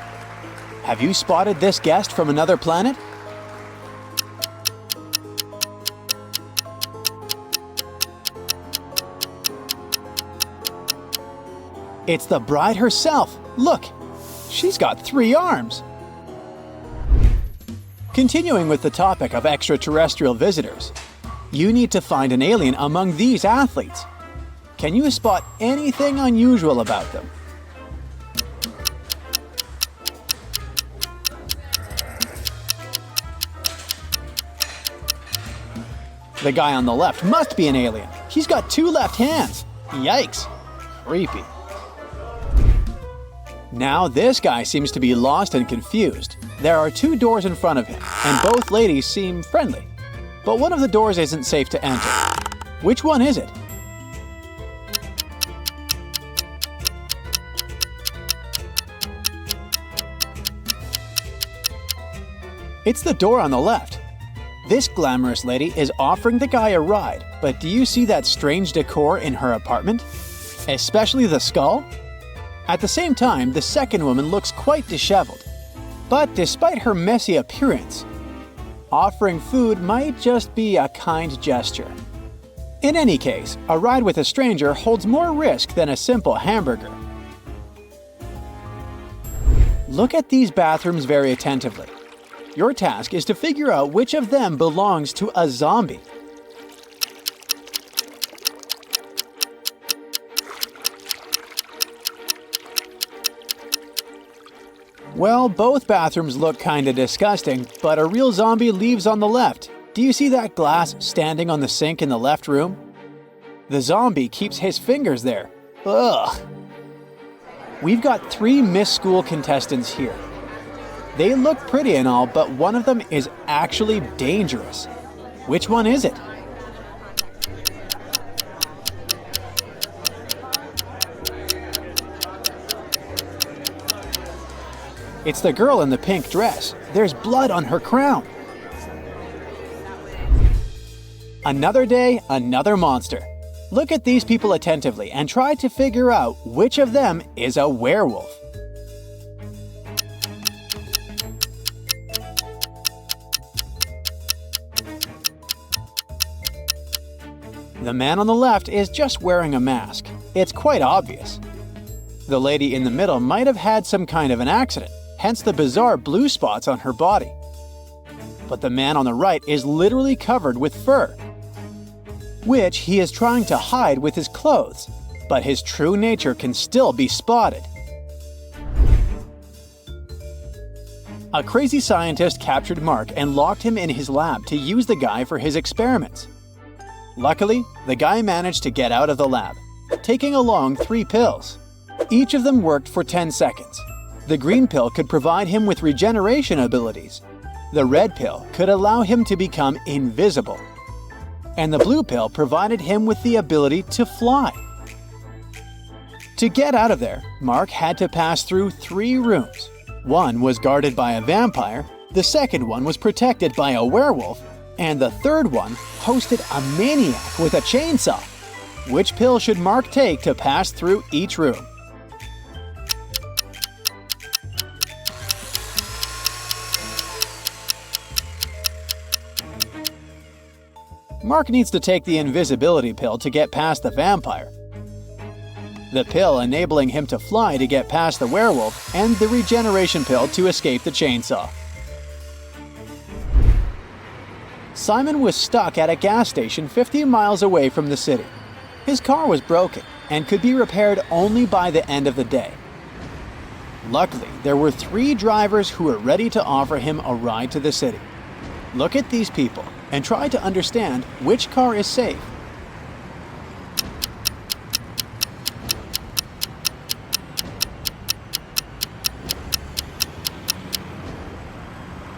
Have you spotted this guest from another planet? It's the bride herself. Look, she's got 3 arms. Continuing with the topic of extraterrestrial visitors, you need to find an alien among these athletes. Can you spot anything unusual about them? The guy on the left must be an alien. He's got 2 left hands. Yikes. Creepy. Now this guy seems to be lost and confused. There are 2 doors in front of him, and both ladies seem friendly. But one of the doors isn't safe to enter. Which one is it? It's the door on the left. This glamorous lady is offering the guy a ride, but do you see that strange decor in her apartment? Especially the skull? At the same time, the second woman looks quite disheveled. But despite her messy appearance, offering food might just be a kind gesture. In any case, a ride with a stranger holds more risk than a simple hamburger. Look at these bathrooms very attentively. Your task is to figure out which of them belongs to a zombie. Well, both bathrooms look kinda disgusting, but a real zombie leaves on the left. Do you see that glass standing on the sink in the left room? The zombie keeps his fingers there. Ugh. We've got 3 Miss School contestants here. They look pretty and all, but one of them is actually dangerous. Which one is it? It's the girl in the pink dress. There's blood on her crown. Another day, another monster. Look at these people attentively and try to figure out which of them is a werewolf. The man on the left is just wearing a mask. It's quite obvious. The lady in the middle might have had some kind of an accident, hence the bizarre blue spots on her body. But the man on the right is literally covered with fur, which he is trying to hide with his clothes, but his true nature can still be spotted. A crazy scientist captured Mark and locked him in his lab to use the guy for his experiments. Luckily, the guy managed to get out of the lab, taking along 3 pills. Each of them worked for 10 seconds. The green pill could provide him with regeneration abilities. The red pill could allow him to become invisible. And the blue pill provided him with the ability to fly. To get out of there, Mark had to pass through 3 rooms. One was guarded by a vampire, the second one was protected by a werewolf, and the third one hosted a maniac with a chainsaw. Which pill should Mark take to pass through each room? Mark needs to take the invisibility pill to get past the vampire, the pill enabling him to fly to get past the werewolf, and the regeneration pill to escape the chainsaw. Simon was stuck at a gas station 50 miles away from the city. His car was broken and could be repaired only by the end of the day. Luckily, there were 3 drivers who were ready to offer him a ride to the city. Look at these people and try to understand which car is safe.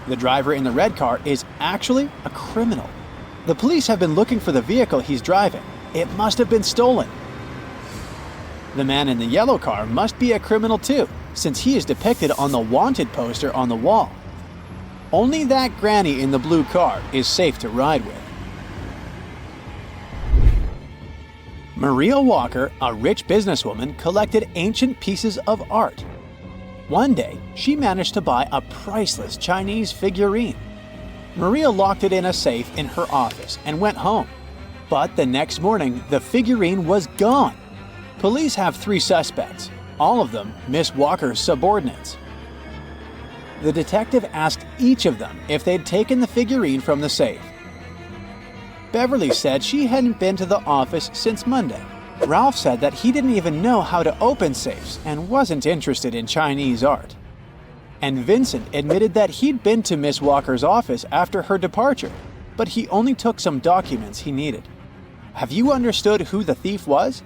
The driver in the red car is actually a criminal. The police have been looking for the vehicle he's driving. It must have been stolen. The man in the yellow car must be a criminal too, since he is depicted on the wanted poster on the wall. Only that granny in the blue car is safe to ride with. Maria Walker, a rich businesswoman, collected ancient pieces of art. One day, she managed to buy a priceless Chinese figurine. Maria locked it in a safe in her office and went home. But the next morning, the figurine was gone. Police have 3 suspects, all of them Miss Walker's subordinates. The detective asked each of them if they'd taken the figurine from the safe. Beverly said she hadn't been to the office since Monday. Ralph said that he didn't even know how to open safes and wasn't interested in Chinese art. And Vincent admitted that he'd been to Miss Walker's office after her departure, but he only took some documents he needed. Have you understood who the thief was?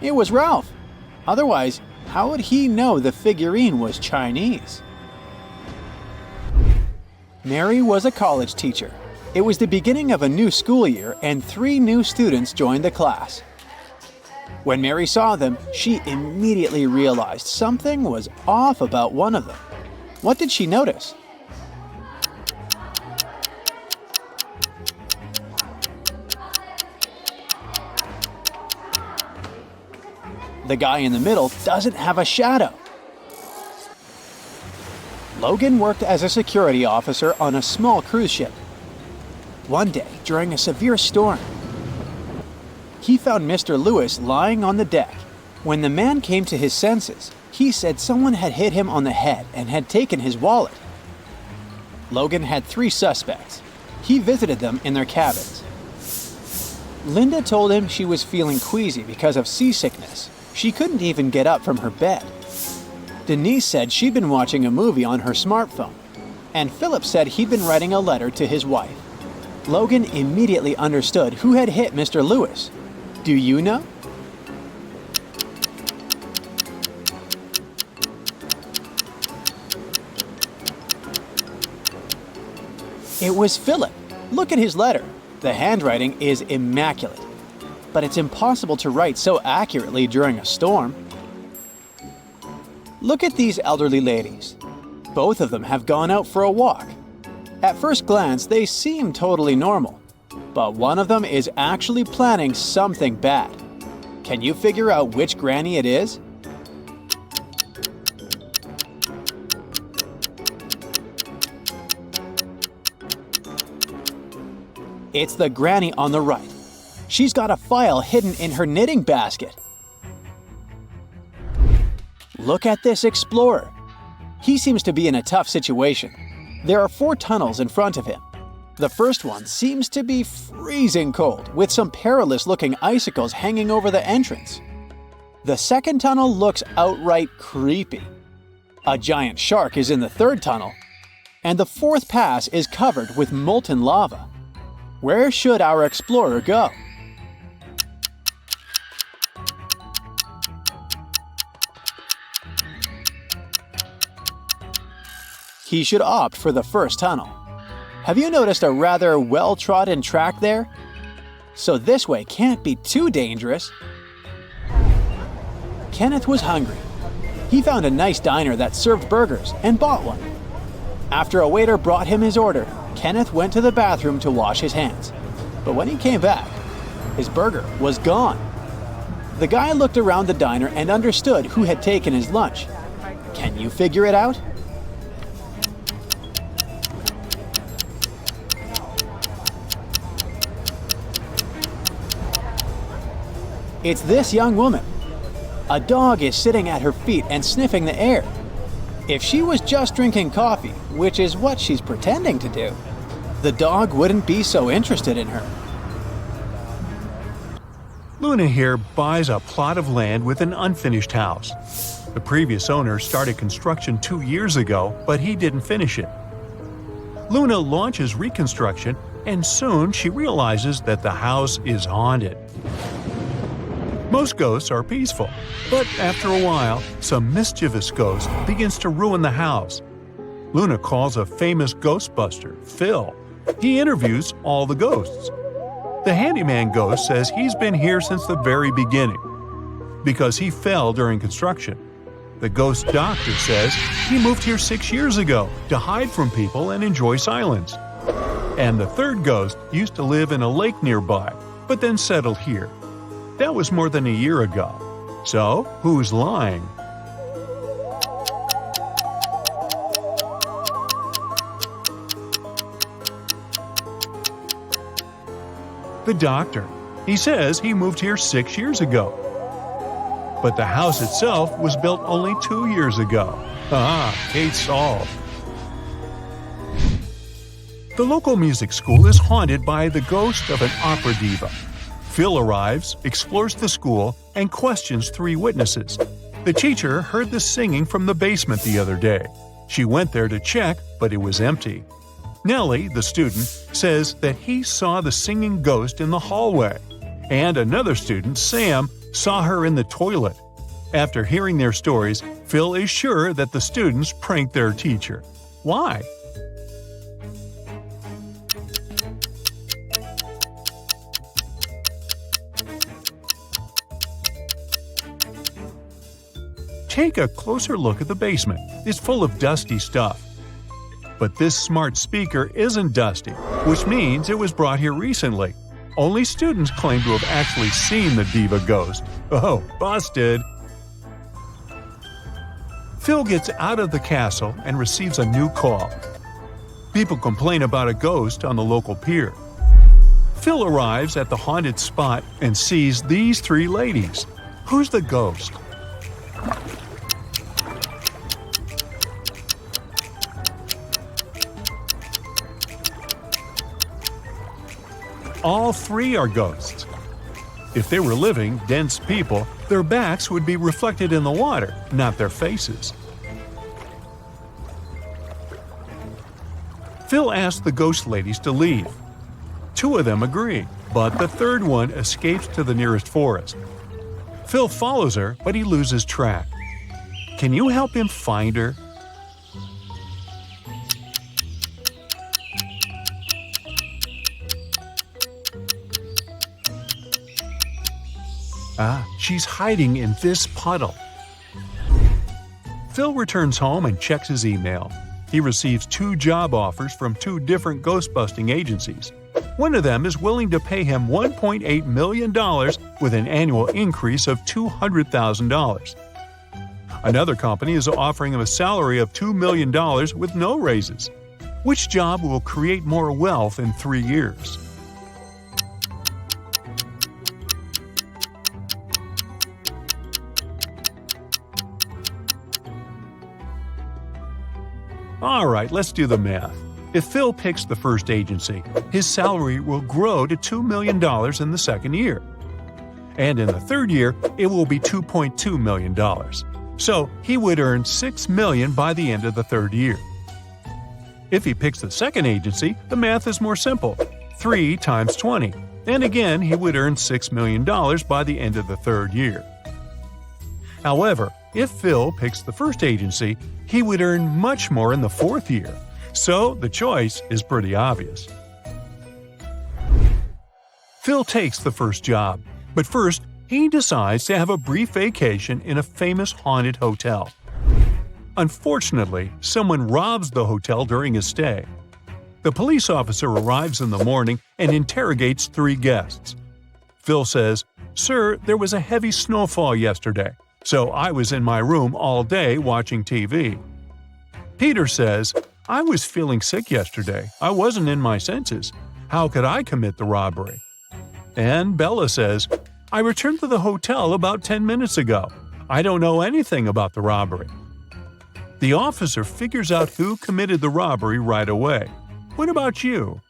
It was Ralph. Otherwise, how would he know the figurine was Chinese? Mary was a college teacher. It was the beginning of a new school year and 3 new students joined the class. When Mary saw them, she immediately realized something was off about one of them. What did she notice? The guy in the middle doesn't have a shadow. Logan worked as a security officer on a small cruise ship. One day, during a severe storm, he found Mr. Lewis lying on the deck. When the man came to his senses, he said someone had hit him on the head and had taken his wallet. Logan had 3 suspects. He visited them in their cabins. Linda told him she was feeling queasy because of seasickness. She couldn't even get up from her bed. Denise said she'd been watching a movie on her smartphone. And Philip said he'd been writing a letter to his wife. Logan immediately understood who had hit Mr. Lewis. Do you know? It was Philip. Look at his letter. The handwriting is immaculate. But it's impossible to write so accurately during a storm. Look at these elderly ladies. Both of them have gone out for a walk. At first glance, they seem totally normal, but one of them is actually planning something bad. Can you figure out which granny it is? It's the granny on the right. She's got a file hidden in her knitting basket. Look at this explorer. He seems to be in a tough situation. There are 4 tunnels in front of him. The first one seems to be freezing cold, with some perilous-looking icicles hanging over the entrance. The second tunnel looks outright creepy. A giant shark is in the third tunnel, and the fourth pass is covered with molten lava. Where should our explorer go? He should opt for the first tunnel. Have you noticed a rather well-trodden track there? So this way can't be too dangerous. Kenneth was hungry. He found a nice diner that served burgers and bought one. After a waiter brought him his order, Kenneth went to the bathroom to wash his hands. But when he came back, his burger was gone. The guy looked around the diner and understood who had taken his lunch. Can you figure it out? It's this young woman. A dog is sitting at her feet and sniffing the air. If she was just drinking coffee, which is what she's pretending to do, the dog wouldn't be so interested in her. Luna here buys a plot of land with an unfinished house. The previous owner started construction 2 years ago, but he didn't finish it. Luna launches reconstruction, and soon she realizes that the house is haunted. Most ghosts are peaceful, but after a while, some mischievous ghost begins to ruin the house. Luna calls a famous ghostbuster, Phil. He interviews all the ghosts. The handyman ghost says he's been here since the very beginning, because he fell during construction. The ghost doctor says he moved here 6 years ago to hide from people and enjoy silence. And the third ghost used to live in a lake nearby, but then settled here. That was more than a year ago. So, who's lying? The doctor. He says he moved here 6 years ago. But the house itself was built only 2 years ago. Case solved. The local music school is haunted by the ghost of an opera diva. Phil arrives, explores the school, and questions 3 witnesses. The teacher heard the singing from the basement the other day. She went there to check, but it was empty. Nellie, the student, says that he saw the singing ghost in the hallway. And another student, Sam, saw her in the toilet. After hearing their stories, Phil is sure that the students pranked their teacher. Why? Take a closer look at the basement. It's full of dusty stuff. But this smart speaker isn't dusty, which means it was brought here recently. Only students claim to have actually seen the diva ghost. Oh, busted! Phil gets out of the castle and receives a new call. People complain about a ghost on the local pier. Phil arrives at the haunted spot and sees these 3 ladies. Who's the ghost? All 3 are ghosts. If they were living, dense people, their backs would be reflected in the water, not their faces. Phil asks the ghost ladies to leave. 2 of them agree, but the third one escapes to the nearest forest. Phil follows her, but he loses track. Can you help him find her? She's hiding in this puddle. Phil returns home and checks his email. He receives 2 job offers from 2 different ghost-busting agencies. One of them is willing to pay him $1.8 million with an annual increase of $200,000. Another company is offering him a salary of $2 million with no raises. Which job will create more wealth in 3 years? Alright, let's do the math. If Phil picks the first agency, his salary will grow to $2 million in the second year. And in the third year, it will be $2.2 million. So he would earn $6 million by the end of the third year. If he picks the second agency, the math is more simple. 3 times 20. And again, he would earn $6 million by the end of the third year. However, if Phil picks the first agency, he would earn much more in the fourth year. So the choice is pretty obvious. Phil takes the first job, but first he decides to have a brief vacation in a famous haunted hotel. Unfortunately, someone robs the hotel during his stay. The police officer arrives in the morning and interrogates 3 guests. Phil says, "Sir, there was a heavy snowfall yesterday, so I was in my room all day watching TV." Peter says, "I was feeling sick yesterday. I wasn't in my senses. How could I commit the robbery?" And Bella says, "I returned to the hotel about 10 minutes ago. I don't know anything about the robbery." The officer figures out who committed the robbery right away. What about you?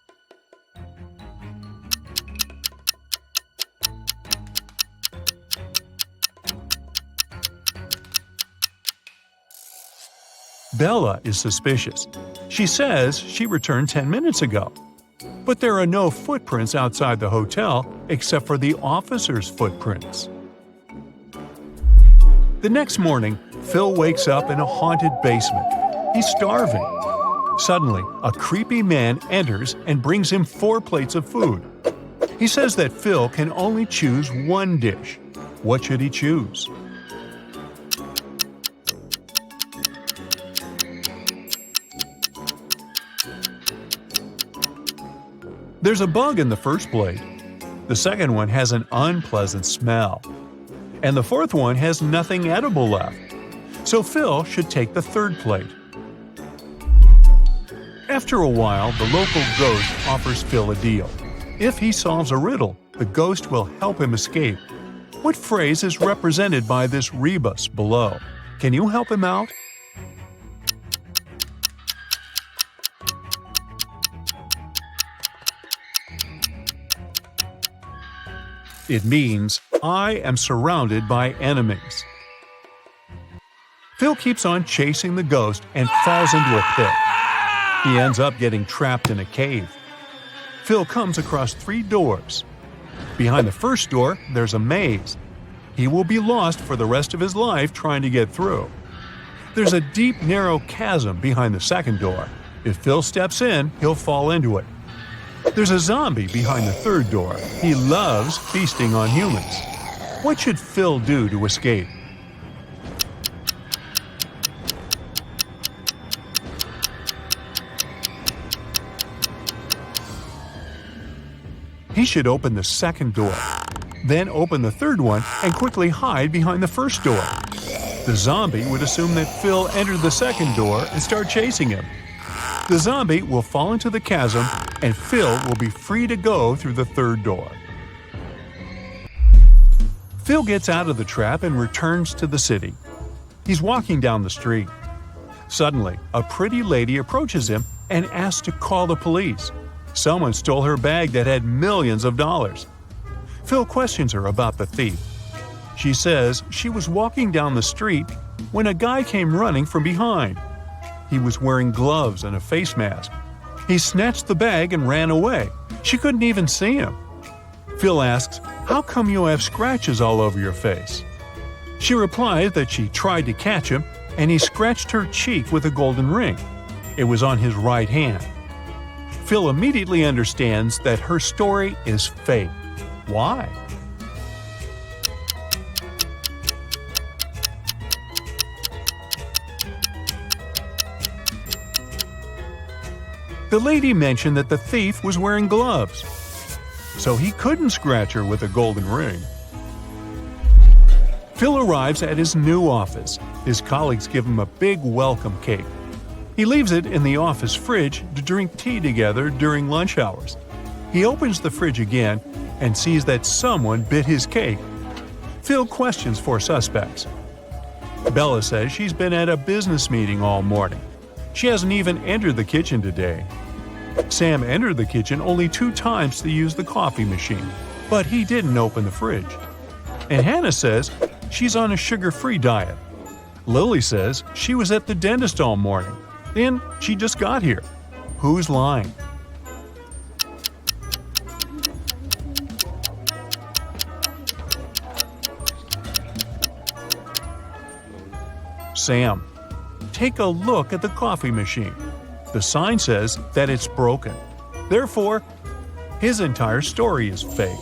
Bella is suspicious. She says she returned 10 minutes ago. But there are no footprints outside the hotel except for the officer's footprints. The next morning, Phil wakes up in a haunted basement. He's starving. Suddenly, a creepy man enters and brings him 4 plates of food. He says that Phil can only choose one dish. What should he choose? There's a bug in the first plate. The second one has an unpleasant smell. And the fourth one has nothing edible left. So Phil should take the third plate. After a while, the local ghost offers Phil a deal. If he solves a riddle, the ghost will help him escape. What phrase is represented by this rebus below? Can you help him out? It means, "I am surrounded by enemies." Phil keeps on chasing the ghost and falls into a pit. He ends up getting trapped in a cave. Phil comes across 3 doors. Behind the first door, there's a maze. He will be lost for the rest of his life trying to get through. There's a deep, narrow chasm behind the second door. If Phil steps in, he'll fall into it. There's a zombie behind the third door. He loves feasting on humans. What should Phil do to escape? He should open the second door, then open the third one and quickly hide behind the first door. The zombie would assume that Phil entered the second door and start chasing him. The zombie will fall into the chasm and Phil will be free to go through the third door. Phil gets out of the trap and returns to the city. He's walking down the street. Suddenly, a pretty lady approaches him and asks to call the police. Someone stole her bag that had millions of dollars. Phil questions her about the thief. She says she was walking down the street when a guy came running from behind. He was wearing gloves and a face mask. He snatched the bag and ran away. She couldn't even see him. Phil asks, "How come you have scratches all over your face?" She replies that she tried to catch him and he scratched her cheek with a golden ring. It was on his right hand. Phil immediately understands that her story is fake. Why? The lady mentioned that the thief was wearing gloves, so he couldn't scratch her with a golden ring. Phil arrives at his new office. His colleagues give him a big welcome cake. He leaves it in the office fridge to drink tea together during lunch hours. He opens the fridge again and sees that someone bit his cake. Phil questions for suspects. Bella says she's been at a business meeting all morning. She hasn't even entered the kitchen today. Sam entered the kitchen only 2 times to use the coffee machine, but he didn't open the fridge. And Hannah says she's on a sugar-free diet. Lily says she was at the dentist all morning, and she just got here. Who's lying? Sam. Take a look at the coffee machine. The sign says that it's broken. Therefore, his entire story is fake.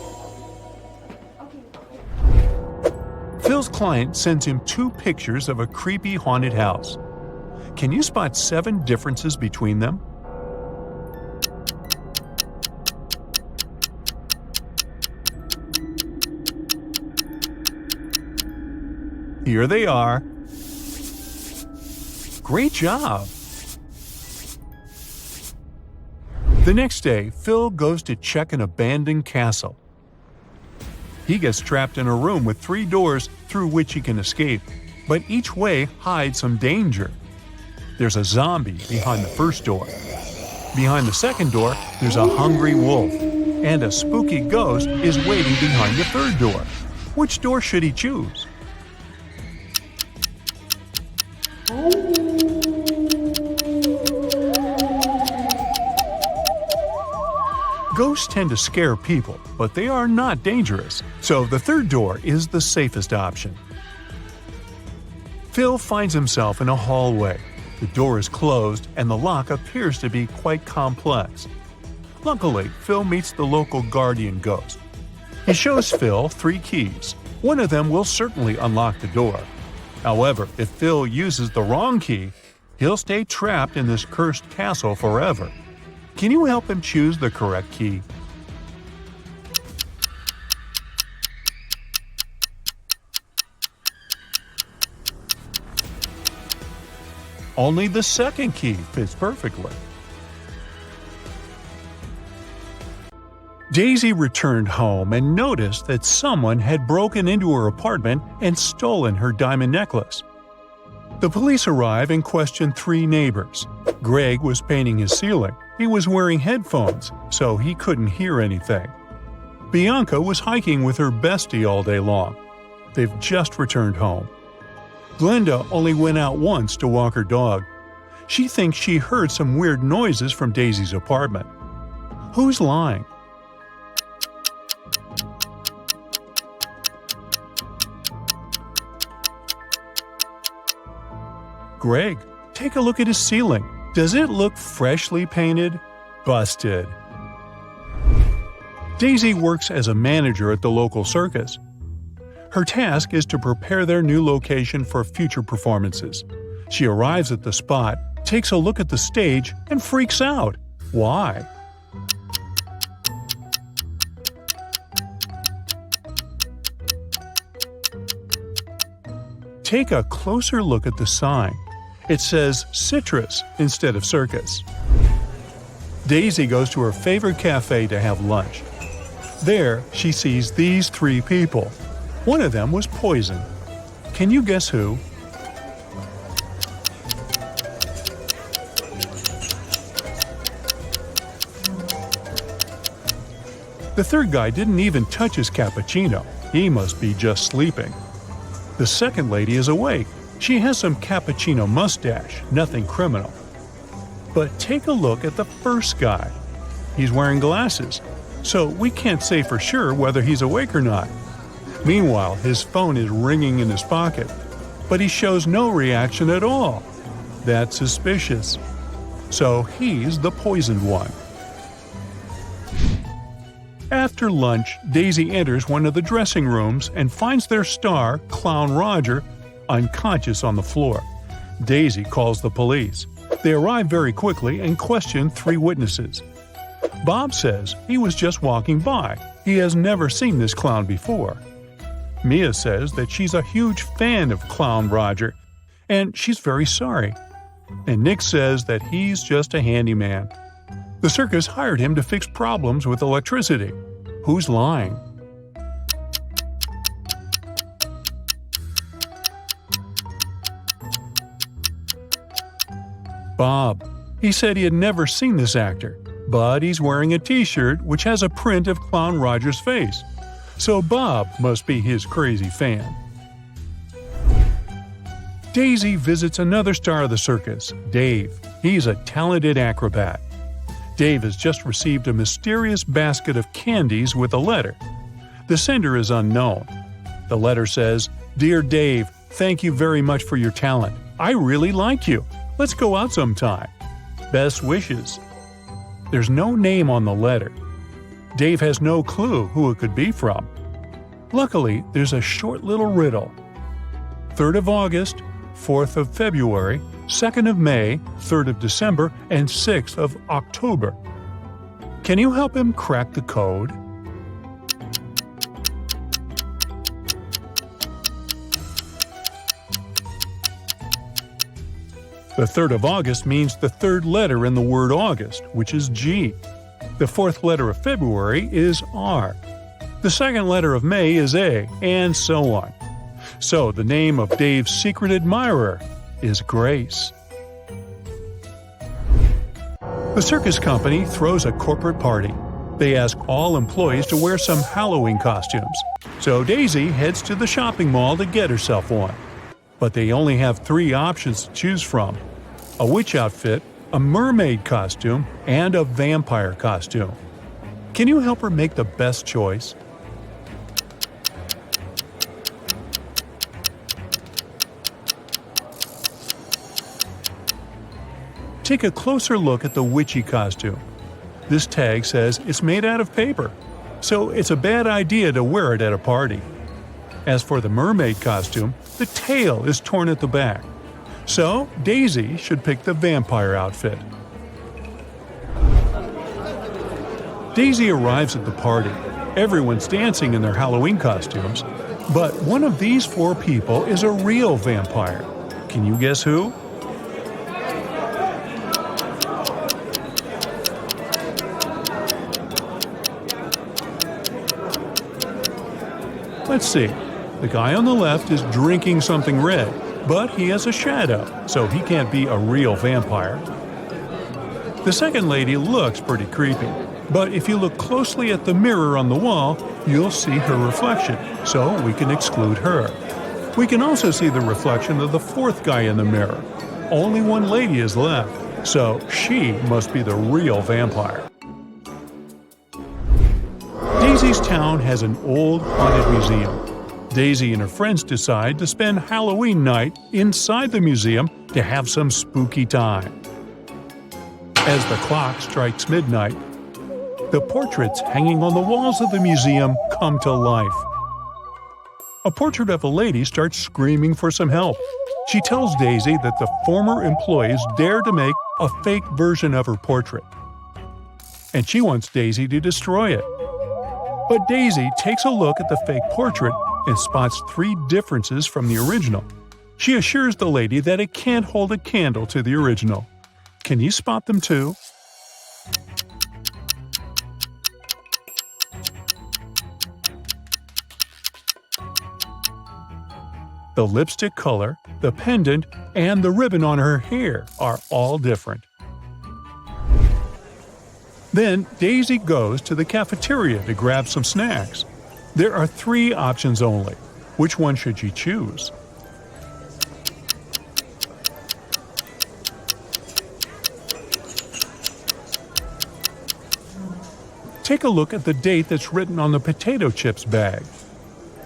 Phil's client sends him 2 pictures of a creepy haunted house. Can you spot 7 differences between them? Here they are. Great job! The next day, Phil goes to check an abandoned castle. He gets trapped in a room with 3 doors through which he can escape, but each way hides some danger. There's a zombie behind the first door. Behind the second door, there's a hungry wolf, and a spooky ghost is waiting behind the third door. Which door should he choose? Ghosts tend to scare people, but they are not dangerous, so the third door is the safest option. Phil finds himself in a hallway. The door is closed and the lock appears to be quite complex. Luckily, Phil meets the local guardian ghost. He shows Phil 3 keys. One of them will certainly unlock the door. However, if Phil uses the wrong key, he'll stay trapped in this cursed castle forever. Can you help him choose the correct key? Only the second key fits perfectly. Daisy returned home and noticed that someone had broken into her apartment and stolen her diamond necklace. The police arrive and question 3 neighbors. Greg was painting his ceiling. He was wearing headphones, so he couldn't hear anything. Bianca was hiking with her bestie all day long. They've just returned home. Glenda only went out once to walk her dog. She thinks she heard some weird noises from Daisy's apartment. Who's lying? Greg, take a look at his ceiling. Does it look freshly painted? Busted. Daisy works as a manager at the local circus. Her task is to prepare their new location for future performances. She arrives at the spot, takes a look at the stage, and freaks out. Why? Take a closer look at the sign. It says citrus instead of circus. Daisy goes to her favorite cafe to have lunch. There, she sees these 3 people. One of them was poisoned. Can you guess who? The third guy didn't even touch his cappuccino. He must be just sleeping. The second lady is awake. She has some cappuccino mustache, nothing criminal. But take a look at the first guy. He's wearing glasses, so we can't say for sure whether he's awake or not. Meanwhile, his phone is ringing in his pocket, but he shows no reaction at all. That's suspicious. So he's the poisoned one. After lunch, Daisy enters one of the dressing rooms and finds their star, Clown Roger, unconscious on the floor. Daisy calls the police. They arrive very quickly and question 3 witnesses. Bob says he was just walking by. He has never seen this clown before. Mia says that she's a huge fan of Clown Roger, and she's very sorry. And Nick says that he's just a handyman. The circus hired him to fix problems with electricity. Who's lying? Bob. He said he had never seen this actor, but he's wearing a t-shirt which has a print of Clown Roger's face. So Bob must be his crazy fan. Daisy visits another star of the circus, Dave. He's a talented acrobat. Dave has just received a mysterious basket of candies with a letter. The sender is unknown. The letter says, "Dear Dave, thank you very much for your talent. I really like you. Let's go out sometime. Best wishes." There's no name on the letter. Dave has no clue who it could be from. Luckily, there's a short little riddle. 3rd of August, 4th of February, 2nd of May, 3rd of December, and 6th of October. Can you help him crack the code? The 3rd of August means the 3rd letter in the word August, which is G. The 4th letter of February is R. The 2nd letter of May is A, and so on. So the name of Dave's secret admirer is Grace. The circus company throws a corporate party. They ask all employees to wear some Halloween costumes. So Daisy heads to the shopping mall to get herself one. But they only have 3 options to choose from: a witch outfit, a mermaid costume, and a vampire costume. Can you help her make the best choice? Take a closer look at the witchy costume. This tag says it's made out of paper, so it's a bad idea to wear it at a party. As for the mermaid costume, the tail is torn at the back. So Daisy should pick the vampire outfit. Daisy arrives at the party. Everyone's dancing in their Halloween costumes, but one of these 4 people is a real vampire. Can you guess who? Let's see. The guy on the left is drinking something red, but he has a shadow, so he can't be a real vampire. The second lady looks pretty creepy, but if you look closely at the mirror on the wall, you'll see her reflection, so we can exclude her. We can also see the reflection of the 4th guy in the mirror. Only one lady is left, so she must be the real vampire. Daisy's town has an old haunted museum. Daisy and her friends decide to spend Halloween night inside the museum to have some spooky time. As the clock strikes midnight, the portraits hanging on the walls of the museum come to life. A portrait of a lady starts screaming for some help. She tells Daisy that the former employees dare to make a fake version of her portrait, and she wants Daisy to destroy it. But Daisy takes a look at the fake portrait and spots 3 differences from the original. She assures the lady that it can't hold a candle to the original. Can you spot them too? The lipstick color, the pendant, and the ribbon on her hair are all different. Then Daisy goes to the cafeteria to grab some snacks. There are 3 options only. Which one should she choose? Take a look at the date that's written on the potato chips bag.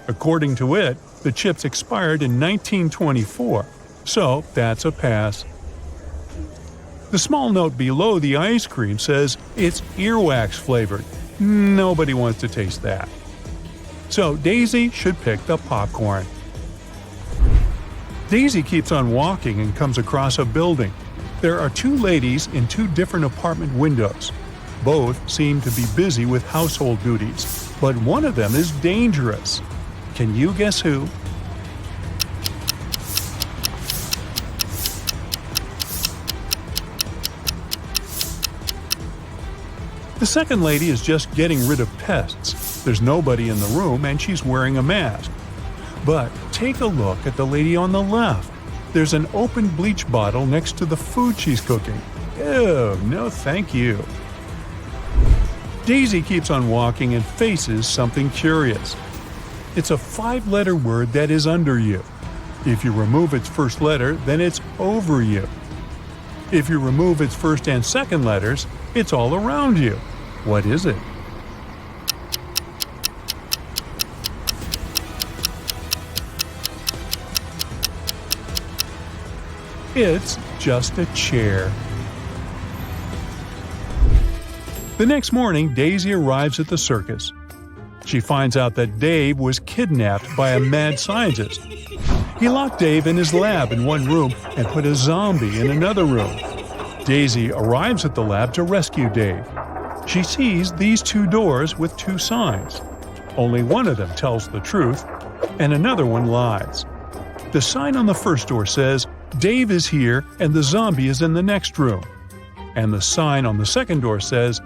According to it, the chips expired in 1924, so that's a pass. The small note below the ice cream says it's earwax flavored. Nobody wants to taste that. So Daisy should pick the popcorn. Daisy keeps on walking and comes across a building. There are two ladies in two different apartment windows. Both seem to be busy with household duties, but one of them is dangerous. Can you guess who? The second lady is just getting rid of pests. There's nobody in the room and she's wearing a mask. But take a look at the lady on the left. There's an open bleach bottle next to the food she's cooking. Ew, no thank you. Daisy keeps on walking and faces something curious. It's a 5-letter word that is under you. If you remove its first letter, then it's over you. If you remove its first and second letters, it's all around you. What is it? It's just a chair. The next morning, Daisy arrives at the circus. She finds out that Dave was kidnapped by a mad scientist. He locked Dave in his lab in one room and put a zombie in another room. Daisy arrives at the lab to rescue Dave. She sees these two doors with two signs. Only one of them tells the truth, and another one lies. The sign on the first door says, "Dave is here and the zombie is in the next room." And the sign on the second door says,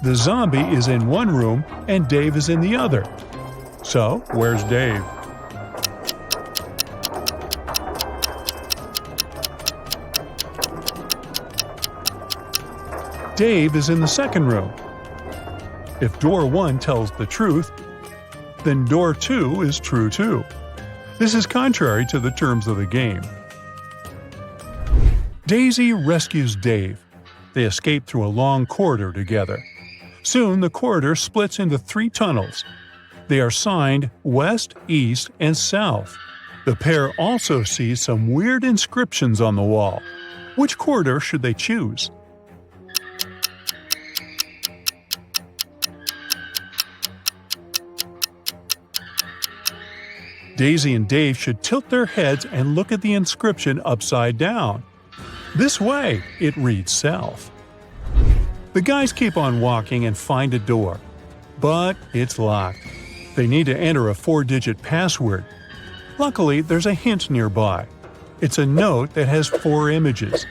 "The zombie is in one room and Dave is in the other." So, where's Dave? Dave is in the second room. If door 1 tells the truth, then door 2 is true too. This is contrary to the terms of the game. Daisy rescues Dave. They escape through a long corridor together. Soon the corridor splits into 3 tunnels. They are signed West, East, and South. The pair also see some weird inscriptions on the wall. Which corridor should they choose? Daisy and Dave should tilt their heads and look at the inscription upside down. This way, it reads South. The guys keep on walking and find a door. But it's locked. They need to enter a 4-digit password. Luckily, there's a hint nearby. It's a note that has 4 images.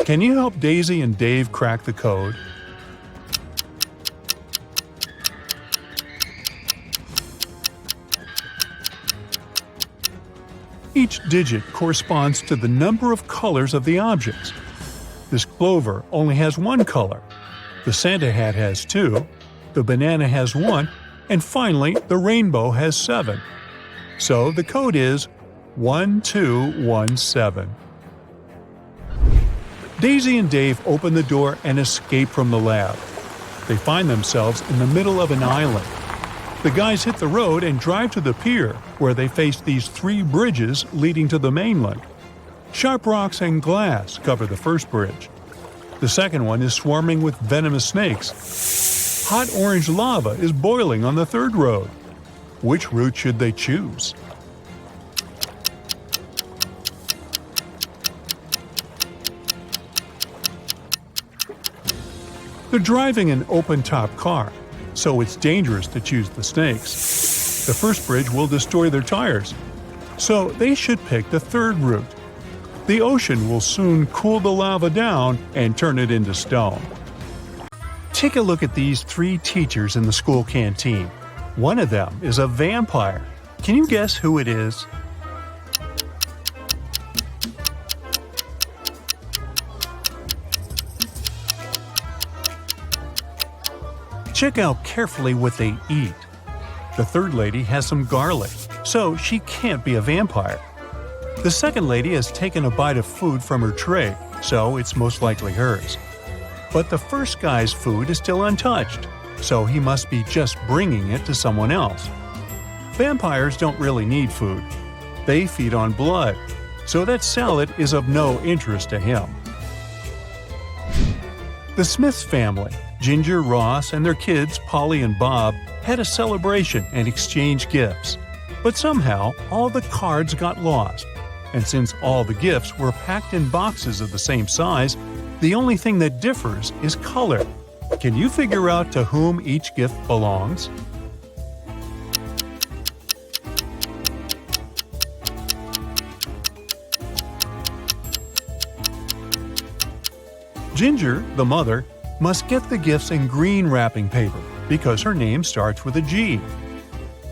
Can you help Daisy and Dave crack the code? Each digit corresponds to the number of colors of the objects. This clover only has 1 color. The Santa hat has 2, the banana has 1, and finally the rainbow has 7. So the code is 1217. Daisy and Dave open the door and escape from the lab. They find themselves in the middle of an island. The guys hit the road and drive to the pier, where they face these 3 bridges leading to the mainland. Sharp rocks and glass cover the first bridge. The second one is swarming with venomous snakes. Hot orange lava is boiling on the third road. Which route should they choose? They're driving an open-top car, so it's dangerous to choose the snakes. The first bridge will destroy their tires, so they should pick the third route. The ocean will soon cool the lava down and turn it into stone. Take a look at these 3 teachers in the school canteen. One of them is a vampire. Can you guess who it is? Check out carefully what they eat. The third lady has some garlic, so she can't be a vampire. The second lady has taken a bite of food from her tray, so it's most likely hers. But the first guy's food is still untouched, so he must be just bringing it to someone else. Vampires don't really need food. They feed on blood, so that salad is of no interest to him. The Smiths family, Ginger, Ross, and their kids, Polly and Bob, had a celebration and exchanged gifts. But somehow, all the cards got lost. And since all the gifts were packed in boxes of the same size, the only thing that differs is color. Can you figure out to whom each gift belongs? Ginger, the mother, must get the gifts in green wrapping paper because her name starts with a G.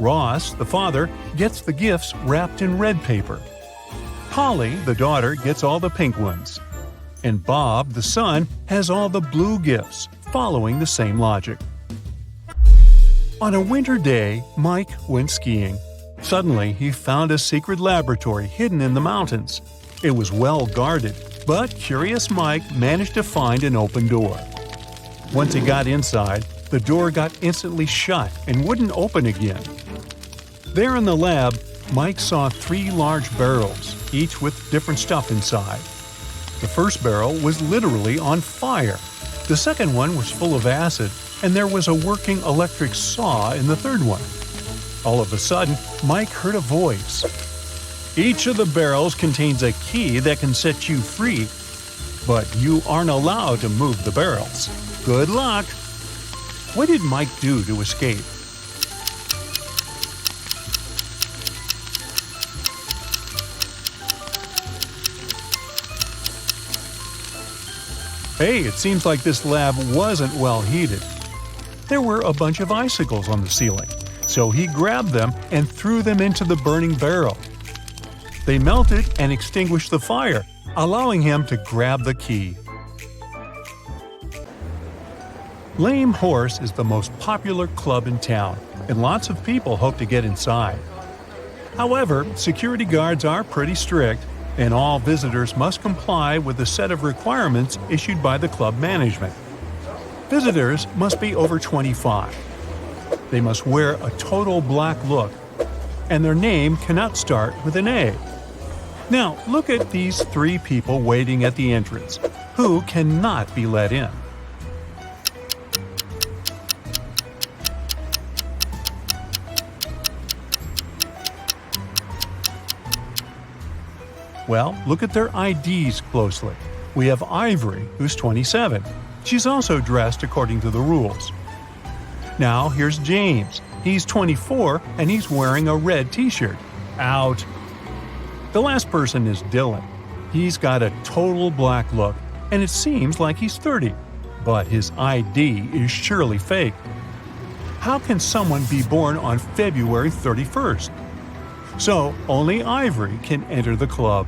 Ross, the father, gets the gifts wrapped in red paper. Polly, the daughter, gets all the pink ones. And Bob, the son, has all the blue gifts, following the same logic. On a winter day, Mike went skiing. Suddenly, he found a secret laboratory hidden in the mountains. It was well guarded, but curious Mike managed to find an open door. Once he got inside, the door got instantly shut and wouldn't open again. There in the lab, Mike saw 3 large barrels, each with different stuff inside. The first barrel was literally on fire. The second one was full of acid, and there was a working electric saw in the third one. All of a sudden, Mike heard a voice. Each of the barrels contains a key that can set you free, but you aren't allowed to move the barrels. Good luck! What did Mike do to escape? Hey, it seems like this lab wasn't well heated. There were a bunch of icicles on the ceiling, so he grabbed them and threw them into the burning barrel. They melted and extinguished the fire, allowing him to grab the key. Lame Horse is the most popular club in town, and lots of people hope to get inside. However, security guards are pretty strict, and all visitors must comply with a set of requirements issued by the club management. Visitors must be over 25. They must wear a total black look, and their name cannot start with an A. Now, look at these 3 people waiting at the entrance, who cannot be let in. Well, look at their IDs closely. We have Ivory, who's 27. She's also dressed according to the rules. Now, here's James. He's 24, and he's wearing a red t-shirt. Out. The last person is Dylan. He's got a total black look, and it seems like he's 30. But his ID is surely fake. How can someone be born on February 31st? So, only Ivory can enter the club.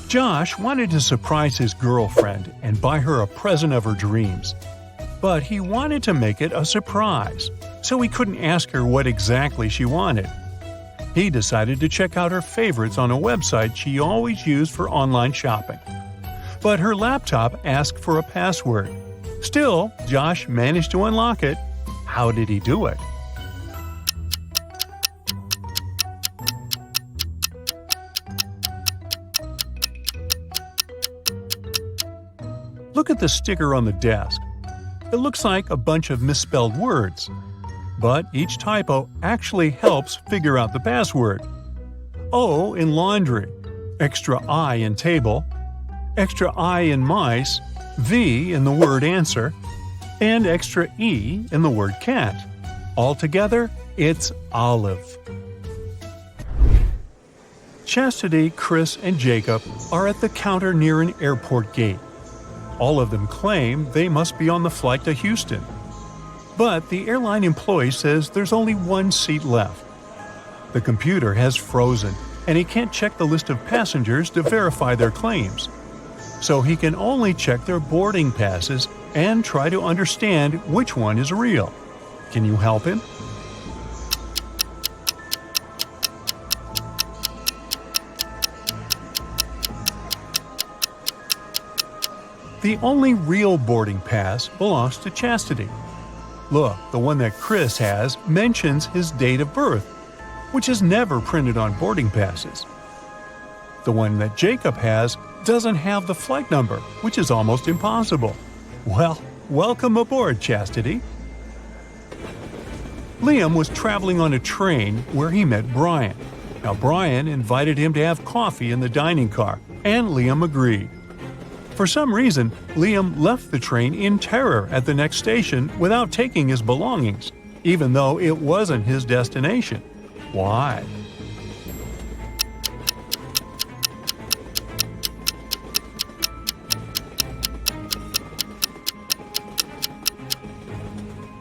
Josh wanted to surprise his girlfriend and buy her a present of her dreams. But he wanted to make it a surprise, so he couldn't ask her what exactly she wanted. He decided to check out her favorites on a website she always used for online shopping. But her laptop asked for a password. Still, Josh managed to unlock it. How did he do it? Look at the sticker on the desk. It looks like a bunch of misspelled words. But each typo actually helps figure out the password. O in laundry, extra I in table, extra I in mice, V in the word answer, and extra E in the word cat. Altogether, it's olive. Chastity, Chris, and Jacob are at the counter near an airport gate. All of them claim they must be on the flight to Houston. But the airline employee says there's only 1 seat left. The computer has frozen, and he can't check the list of passengers to verify their claims. So he can only check their boarding passes and try to understand which one is real. Can you help him? The only real boarding pass belongs to Chastity. Look, the one that Chris has mentions his date of birth, which is never printed on boarding passes. The one that Jacob has doesn't have the flight number, which is almost impossible. Well, welcome aboard, Chastity. Liam was traveling on a train where he met Brian. Now, Brian invited him to have coffee in the dining car, and Liam agreed. For some reason, Liam left the train in terror at the next station without taking his belongings, even though it wasn't his destination. Why?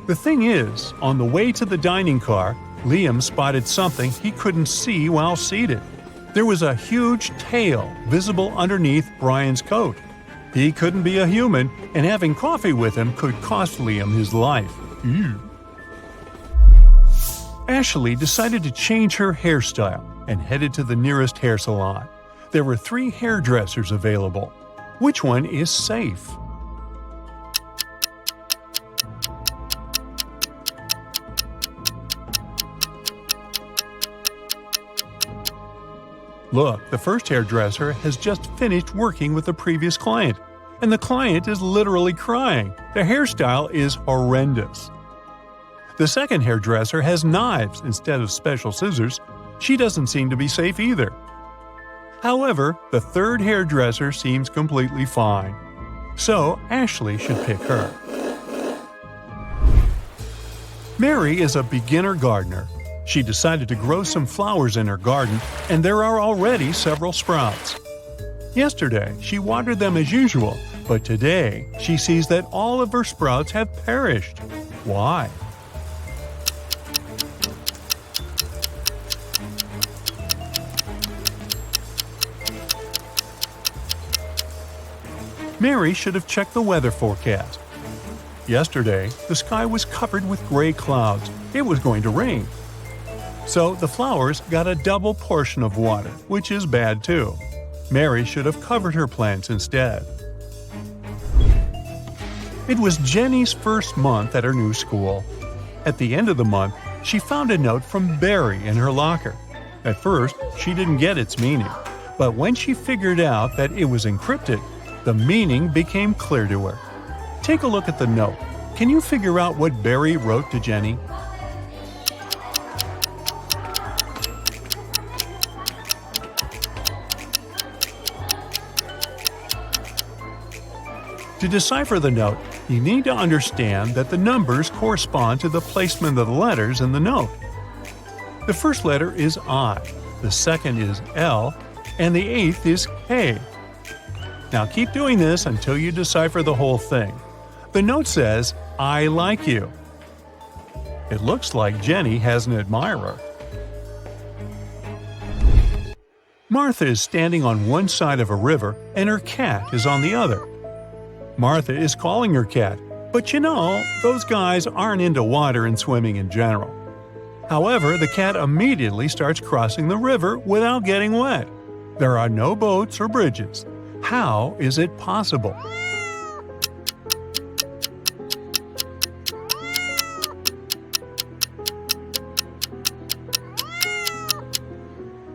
The thing is, on the way to the dining car, Liam spotted something he couldn't see while seated. There was a huge tail visible underneath Brian's coat. He couldn't be a human, and having coffee with him could cost Liam his life. Ew. Ashley decided to change her hairstyle and headed to the nearest hair salon. There were 3 hairdressers available. Which one is safe? Look, the first hairdresser has just finished working with the previous client, and the client is literally crying. The hairstyle is horrendous. The second hairdresser has knives instead of special scissors. She doesn't seem to be safe either. However, the third hairdresser seems completely fine. So, Ashley should pick her. Mary is a beginner gardener. She decided to grow some flowers in her garden, and there are already several sprouts. Yesterday, she watered them as usual, but today she sees that all of her sprouts have perished. Why? Mary should have checked the weather forecast. Yesterday, the sky was covered with gray clouds. It was going to rain. So the flowers got a double portion of water, which is bad too. Mary should have covered her plants instead. It was Jenny's first month at her new school. At the end of the month, she found a note from Barry in her locker. At first, she didn't get its meaning, but when she figured out that it was encrypted, the meaning became clear to her. Take a look at the note. Can you figure out what Barry wrote to Jenny? To decipher the note, you need to understand that the numbers correspond to the placement of the letters in the note. The first letter is I, the second is L, and the 8th is K. Now keep doing this until you decipher the whole thing. The note says, I like you. It looks like Jenny has an admirer. Martha is standing on one side of a river and her cat is on the other. Martha is calling her cat, but you know, those guys aren't into water and swimming in general. However, the cat immediately starts crossing the river without getting wet. There are no boats or bridges. How is it possible?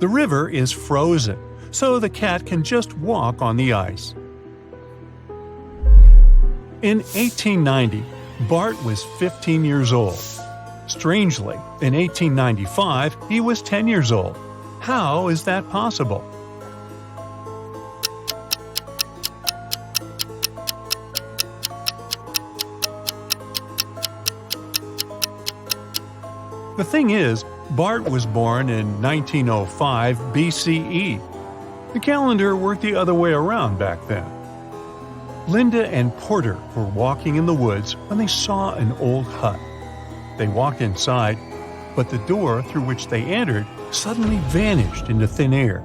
The river is frozen, so the cat can just walk on the ice. In 1890, Bart was 15 years old. Strangely, in 1895, he was 10 years old. How is that possible? The thing is, Bart was born in 1905 BCE. The calendar worked the other way around back then. Linda and Porter were walking in the woods when they saw an old hut. They walked inside, but the door through which they entered suddenly vanished into thin air.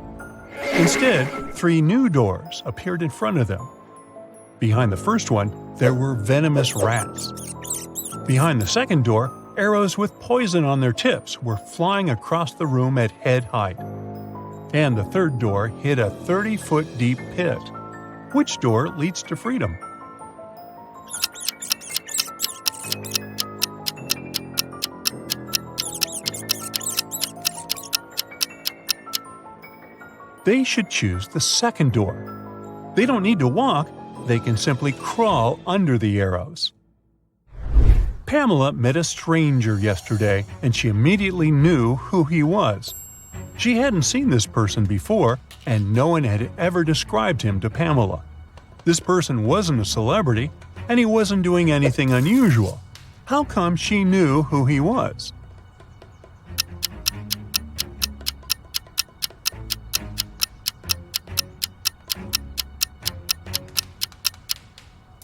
Instead, 3 new doors appeared in front of them. Behind the first one, there were venomous rats. Behind the second door, arrows with poison on their tips were flying across the room at head height. And the third door hid a 30-foot deep pit. Which door leads to freedom? They should choose the second door. They don't need to walk, they can simply crawl under the arrows. Pamela met a stranger yesterday, and she immediately knew who he was. She hadn't seen this person before, and no one had ever described him to Pamela. This person wasn't a celebrity, and he wasn't doing anything unusual. How come she knew who he was?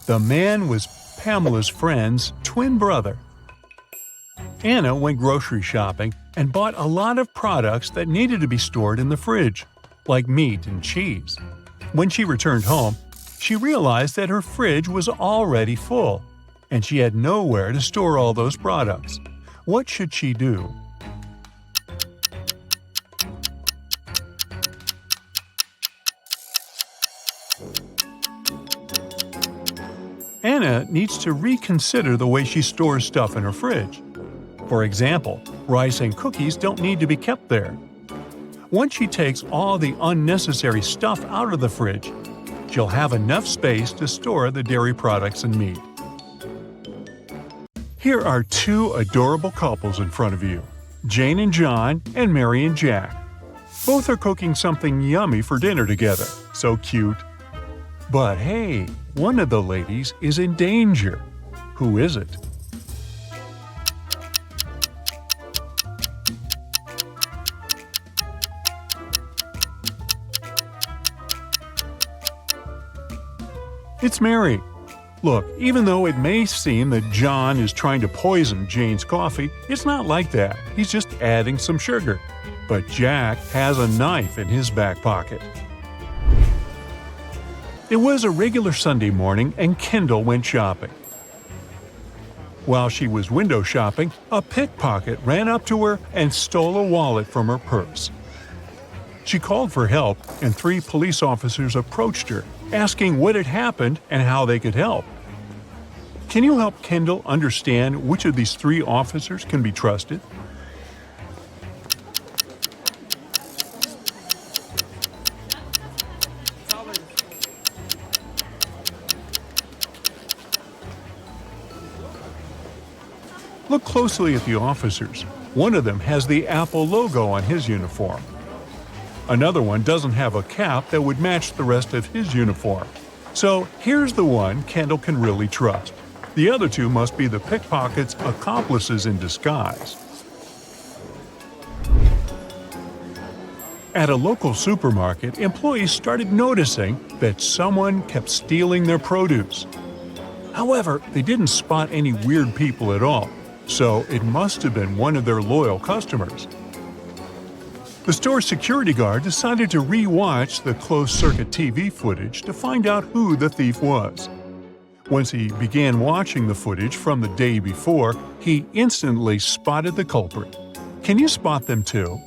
The man was Pamela's friend's twin brother. Anna went grocery shopping and bought a lot of products that needed to be stored in the fridge, like meat and cheese. When she returned home, she realized that her fridge was already full, and she had nowhere to store all those products. What should she do? Anna needs to reconsider the way she stores stuff in her fridge. For example, rice and cookies don't need to be kept there. Once she takes all the unnecessary stuff out of the fridge, she'll have enough space to store the dairy products and meat. Here are two adorable couples in front of you, Jane and John and Mary and Jack. Both are cooking something yummy for dinner together. So cute. But hey, one of the ladies is in danger. Who is it? It's Mary. Look, even though it may seem that John is trying to poison Jane's coffee, it's not like that. He's just adding some sugar. But Jack has a knife in his back pocket. It was a regular Sunday morning and Kendall went shopping. While she was window shopping, a pickpocket ran up to her and stole a wallet from her purse. She called for help, and 3 police officers approached her, asking what had happened and how they could help. Can you help Kendall understand which of these 3 officers can be trusted? Look closely at the officers. One of them has the Apple logo on his uniform. Another one doesn't have a cap that would match the rest of his uniform. So here's the one Kendall can really trust. The other 2 must be the pickpocket's accomplices in disguise. At a local supermarket, employees started noticing that someone kept stealing their produce. However, they didn't spot any weird people at all, so it must have been one of their loyal customers. The store's security guard decided to re-watch the closed-circuit TV footage to find out who the thief was. Once he began watching the footage from the day before, he instantly spotted the culprit. Can you spot them too?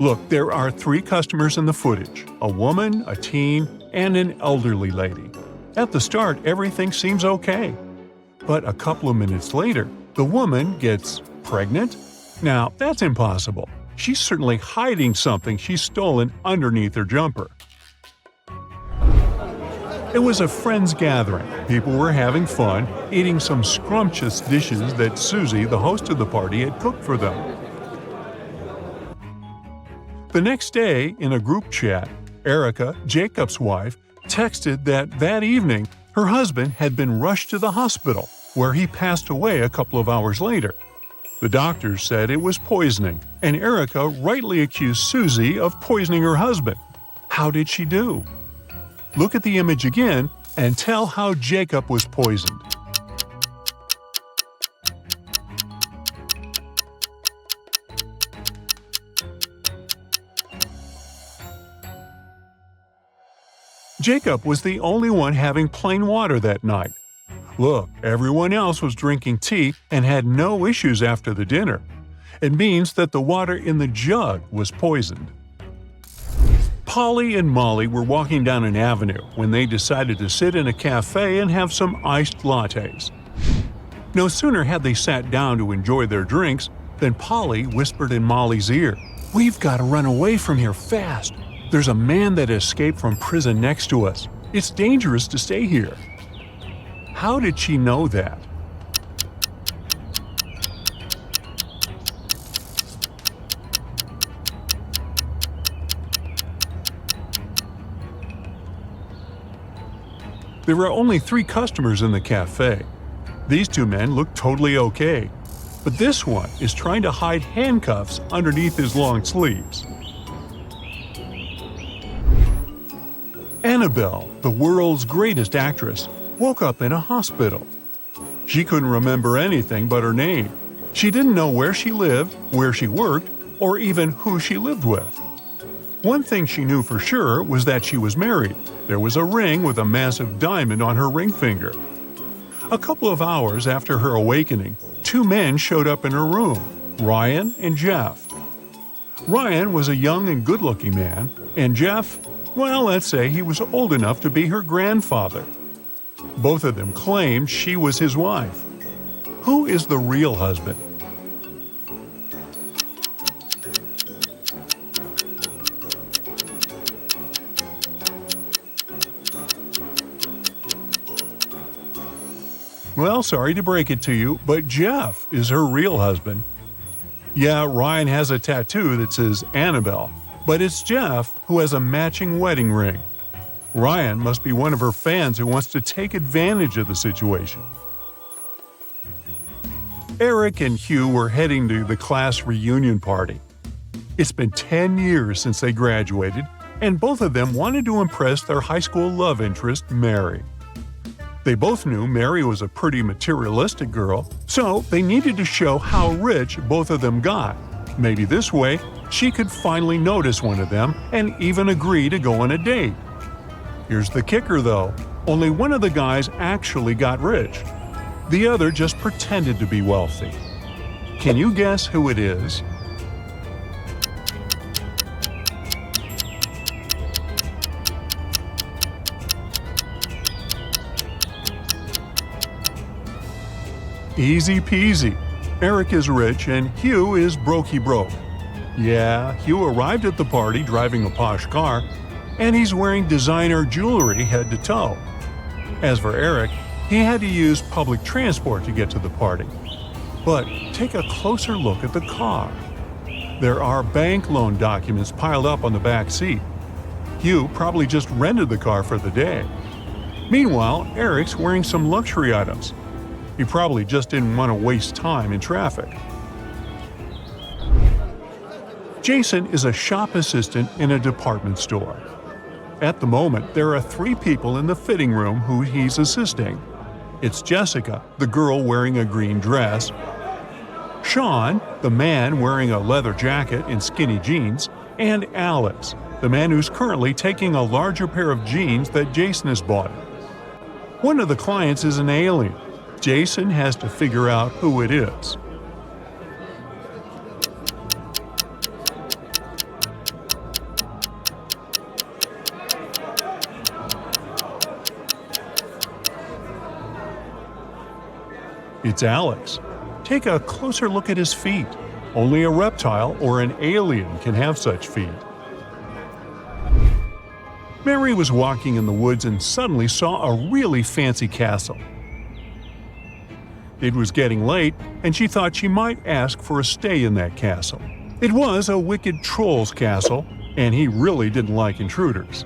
Look, there are 3 customers in the footage, a woman, a teen, and an elderly lady. At the start, everything seems okay. But a couple of minutes later, the woman gets pregnant? Now, that's impossible. She's certainly hiding something she's stolen underneath her jumper. It was a friends gathering. People were having fun, eating some scrumptious dishes that Susie, the host of the party, had cooked for them. The next day, in a group chat, Erica, Jacob's wife, texted that evening her husband had been rushed to the hospital, where he passed away a couple of hours later. The doctors said it was poisoning, and Erica rightly accused Susie of poisoning her husband. How did she do? Look at the image again and tell how Jacob was poisoned. Jacob was the only one having plain water that night. Look, everyone else was drinking tea and had no issues after the dinner. It means that the water in the jug was poisoned. Polly and Molly were walking down an avenue when they decided to sit in a cafe and have some iced lattes. No sooner had they sat down to enjoy their drinks than Polly whispered in Molly's ear, "We've got to run away from here fast. There's a man that escaped from prison next to us. It's dangerous to stay here." How did she know that? There were only 3 customers in the cafe. These 2 men looked totally okay, but this one is trying to hide handcuffs underneath his long sleeves. Annabelle, the world's greatest actress, woke up in a hospital. She couldn't remember anything but her name. She didn't know where she lived, where she worked, or even who she lived with. One thing she knew for sure was that she was married. There was a ring with a massive diamond on her ring finger. A couple of hours after her awakening, 2 men showed up in her room, Ryan and Jeff. Ryan was a young and good-looking man, and Jeff, well, let's say he was old enough to be her grandfather. Both of them claimed she was his wife. Who is the real husband? Well, sorry to break it to you, but Jeff is her real husband. Yeah, Ryan has a tattoo that says Annabelle, but it's Jeff who has a matching wedding ring. Ryan must be one of her fans who wants to take advantage of the situation. Eric and Hugh were heading to the class reunion party. It's been 10 years since they graduated, and both of them wanted to impress their high school love interest, Mary. They both knew Mary was a pretty materialistic girl, so they needed to show how rich both of them got. Maybe this way, she could finally notice one of them and even agree to go on a date. Here's the kicker though, only one of the guys actually got rich. The other just pretended to be wealthy. Can you guess who it is? Easy peasy. Eric is rich and Hugh is brokey broke. Yeah, Hugh arrived at the party driving a posh car, and he's wearing designer jewelry head to toe. As for Eric, he had to use public transport to get to the party. But take a closer look at the car. There are bank loan documents piled up on the back seat. Hugh probably just rented the car for the day. Meanwhile, Eric's wearing some luxury items. He probably just didn't want to waste time in traffic. Jason is a shop assistant in a department store. At the moment, there are 3 people in the fitting room who he's assisting. It's Jessica, the girl wearing a green dress, Sean, the man wearing a leather jacket and skinny jeans, and Alex, the man who's currently taking a larger pair of jeans that Jason has bought. One of the clients is an alien. Jason has to figure out who it is. It's Alex. Take a closer look at his feet. Only a reptile or an alien can have such feet. Mary was walking in the woods and suddenly saw a really fancy castle. It was getting late, and she thought she might ask for a stay in that castle. It was a wicked troll's castle, and he really didn't like intruders.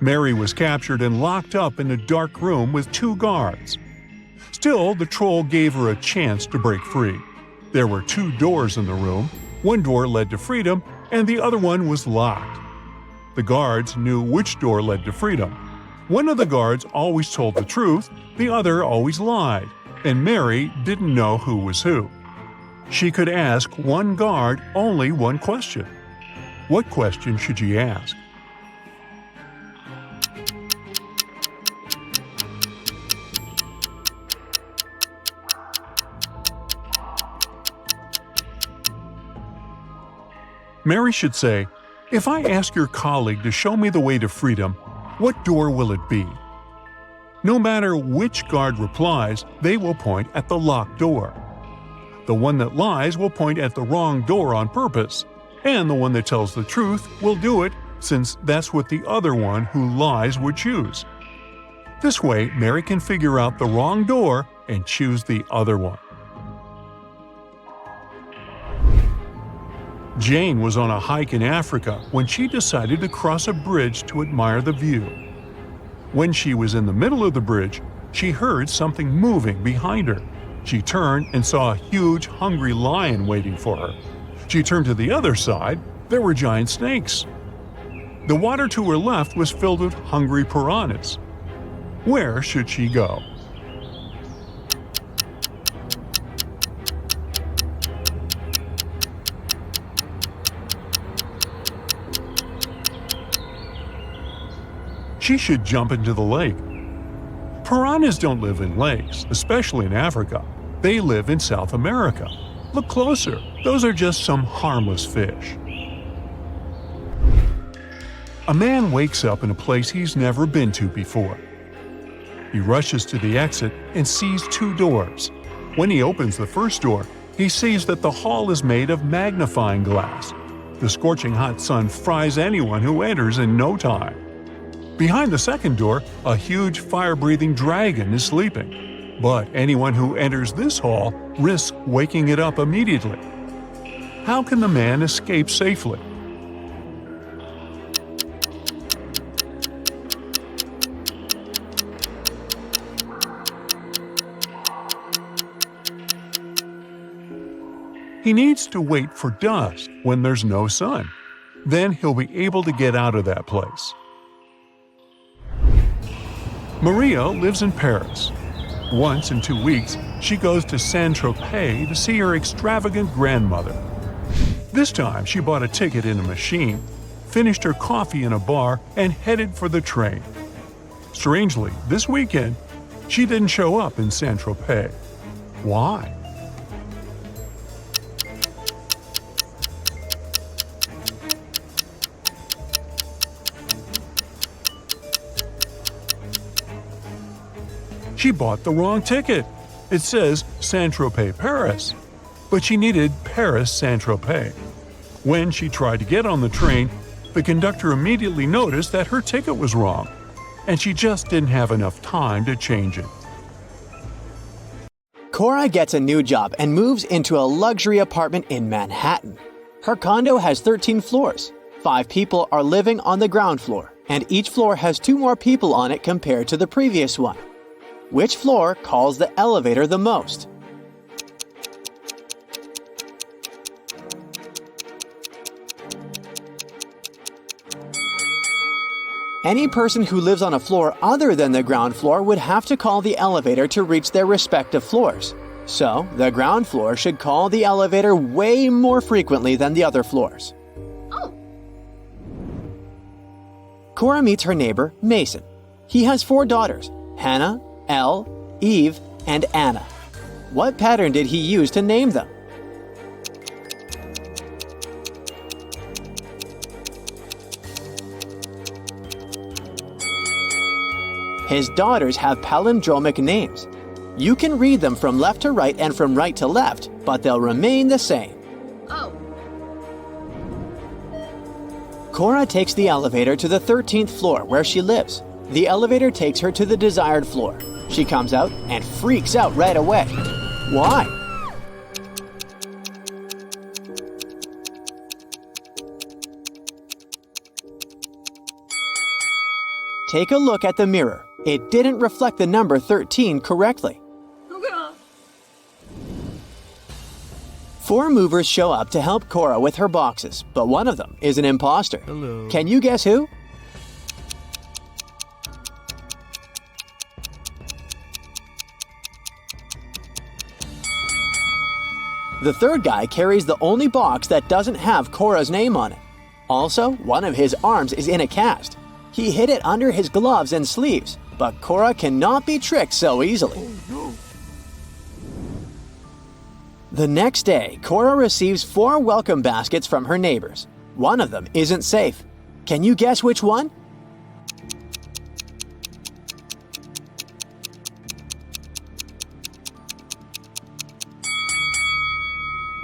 Mary was captured and locked up in a dark room with 2 guards. Still, the troll gave her a chance to break free. There were 2 doors in the room. One door led to freedom, and the other one was locked. The guards knew which door led to freedom. One of the guards always told the truth, the other always lied, and Mary didn't know who was who. She could ask one guard only one question. What question should she ask? Mary should say, "If I ask your colleague to show me the way to freedom, what door will it be?" No matter which guard replies, they will point at the locked door. The one that lies will point at the wrong door on purpose, and the one that tells the truth will do it since that's what the other one who lies would choose. This way, Mary can figure out the wrong door and choose the other one. Jane was on a hike in Africa when she decided to cross a bridge to admire the view. When she was in the middle of the bridge, she heard something moving behind her. She turned and saw a huge, hungry lion waiting for her. She turned to the other side. There were giant snakes. The water to her left was filled with hungry piranhas. Where should she go? She should jump into the lake. Piranhas don't live in lakes, especially in Africa. They live in South America. Look closer. Those are just some harmless fish. A man wakes up in a place he's never been to before. He rushes to the exit and sees two doors. When he opens the first door, he sees that the hall is made of magnifying glass. The scorching hot sun fries anyone who enters in no time. Behind the second door, a huge fire-breathing dragon is sleeping. But anyone who enters this hall risks waking it up immediately. How can the man escape safely? He needs to wait for dusk when there's no sun. Then he'll be able to get out of that place. Maria lives in Paris. Once in 2 weeks, she goes to Saint-Tropez to see her extravagant grandmother. This time, she bought a ticket in a machine, finished her coffee in a bar, and headed for the train. Strangely, this weekend, she didn't show up in Saint-Tropez. Why? She bought the wrong ticket. It says Saint-Tropez, Paris. But she needed Paris, Saint-Tropez. When she tried to get on the train, the conductor immediately noticed that her ticket was wrong, and she just didn't have enough time to change it. Cora gets a new job and moves into a luxury apartment in Manhattan. Her condo has 13 floors. 5 people are living on the ground floor, and each floor has 2 more people on it compared to the previous one. Which floor calls the elevator the most? Any person who lives on a floor other than the ground floor would have to call the elevator to reach their respective floors. So, the ground floor should call the elevator way more frequently than the other floors. Oh. Cora meets her neighbor, Mason. He has 4 daughters, Hannah, Elle, Eve, and Anna. What pattern did he use to name them? His daughters have palindromic names. You can read them from left to right and from right to left, but they'll remain the same. Oh. Cora takes the elevator to the 13th floor where she lives. The elevator takes her to the desired floor. She comes out and freaks out right away. Why? Take a look at the mirror. It didn't reflect the number 13 correctly. 4 movers show up to help Cora with her boxes, but one of them is an imposter. Hello. Can you guess who? The third guy carries the only box that doesn't have Cora's name on it. Also, one of his arms is in a cast. He hid it under his gloves and sleeves, but Cora cannot be tricked so easily. The next day, Cora receives 4 welcome baskets from her neighbors. One of them isn't safe. Can you guess which one?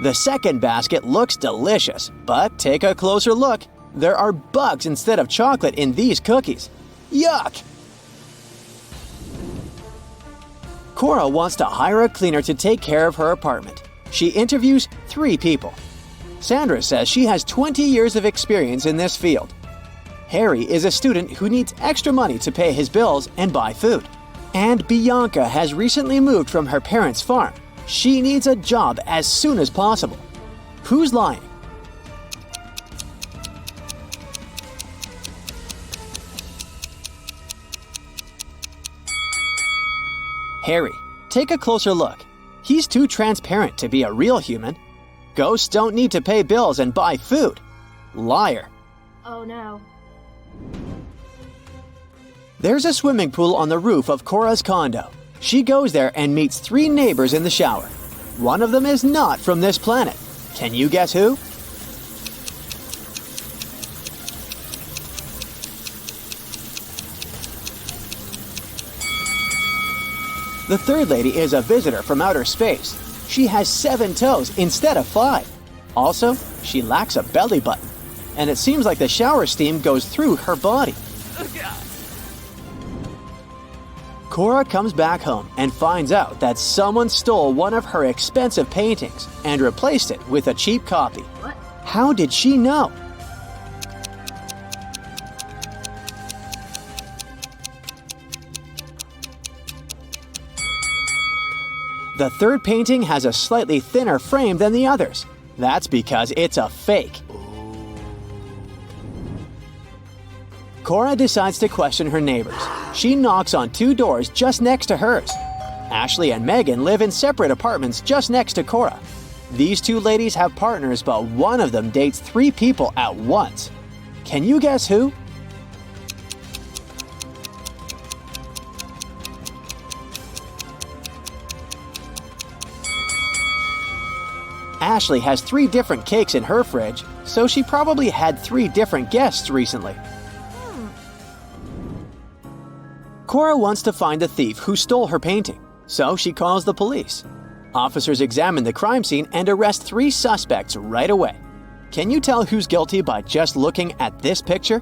The second basket looks delicious, but take a closer look. There are bugs instead of chocolate in these cookies. Yuck! Cora wants to hire a cleaner to take care of her apartment. She interviews 3 people. Sandra says she has 20 years of experience in this field. Harry is a student who needs extra money to pay his bills and buy food. And Bianca has recently moved from her parents' farm. She needs a job as soon as possible. Who's lying? Harry. Take a closer look. He's too transparent to be a real human. Ghosts don't need to pay bills and buy food. Liar. Oh no. There's a swimming pool on the roof of Cora's condo. She goes there and meets 3 neighbors in the shower. One of them is not from this planet. Can you guess who? The third lady is a visitor from outer space. She has 7 toes instead of 5. Also, she lacks a belly button. And it seems like the shower steam goes through her body. Cora comes back home and finds out that someone stole one of her expensive paintings and replaced it with a cheap copy. What? How did she know? The third painting has a slightly thinner frame than the others. That's because it's a fake. Cora decides to question her neighbors. She knocks on 2 doors just next to hers. Ashley and Megan live in separate apartments just next to Cora. These 2 ladies have partners, but one of them dates 3 people at once. Can you guess who? Ashley has 3 different cakes in her fridge, so she probably had 3 different guests recently. Cora wants to find the thief who stole her painting, so she calls the police. Officers examine the crime scene and arrest 3 suspects right away. Can you tell who's guilty by just looking at this picture?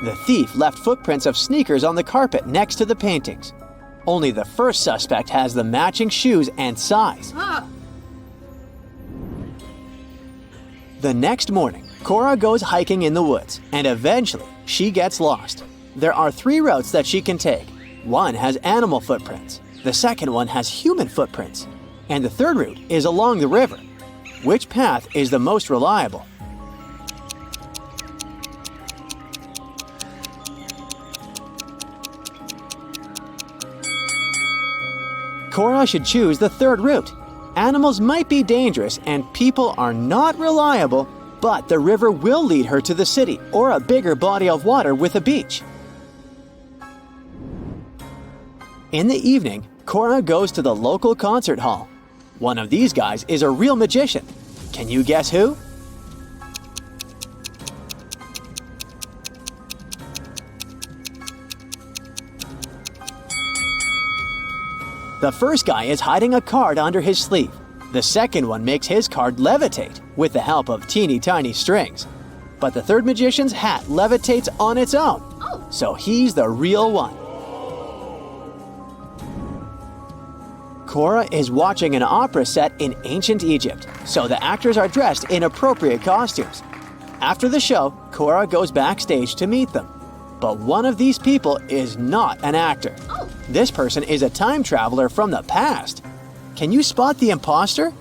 The thief left footprints of sneakers on the carpet next to the paintings. Only the first suspect has the matching shoes and size. The next morning, Cora goes hiking in the woods, and eventually she gets lost. There are 3 routes that she can take. One has animal footprints, the second one has human footprints, and the third route is along the river. Which path is the most reliable? Cora should choose the third route. Animals might be dangerous and people are not reliable, but the river will lead her to the city or a bigger body of water with a beach. In the evening, Cora goes to the local concert hall. One of these guys is a real magician. Can you guess who? The first guy is hiding a card under his sleeve. The second one makes his card levitate with the help of teeny tiny strings. But the third magician's hat levitates on its own. So he's the real one. Cora is watching an opera set in ancient Egypt, so the actors are dressed in appropriate costumes. After the show, Cora goes backstage to meet them. But one of these people is not an actor. This person is a time traveler from the past. Can you spot the imposter?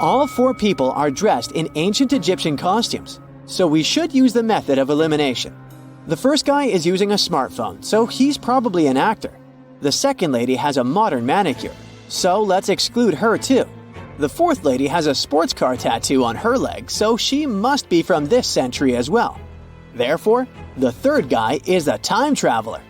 All 4 people are dressed in ancient Egyptian costumes, so we should use the method of elimination. The first guy is using a smartphone, so he's probably an actor. The second lady has a modern manicure, so let's exclude her too. The fourth lady has a sports car tattoo on her leg, so she must be from this century as well. Therefore, the third guy is a time traveler.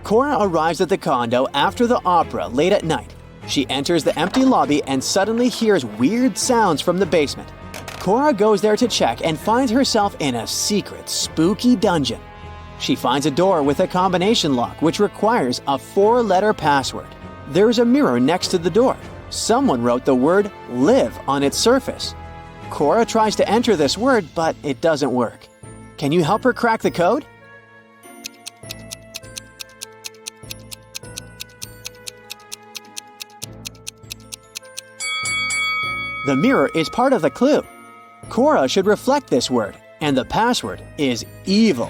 Cora arrives at the condo after the opera late at night. She enters the empty lobby and suddenly hears weird sounds from the basement. Cora goes there to check and finds herself in a secret, spooky dungeon. She finds a door with a combination lock which requires a 4-letter password. There is a mirror next to the door. Someone wrote the word "live" on its surface. Cora tries to enter this word, but it doesn't work. Can you help her crack the code? The mirror is part of the clue. Cora should reflect this word, and the password is evil.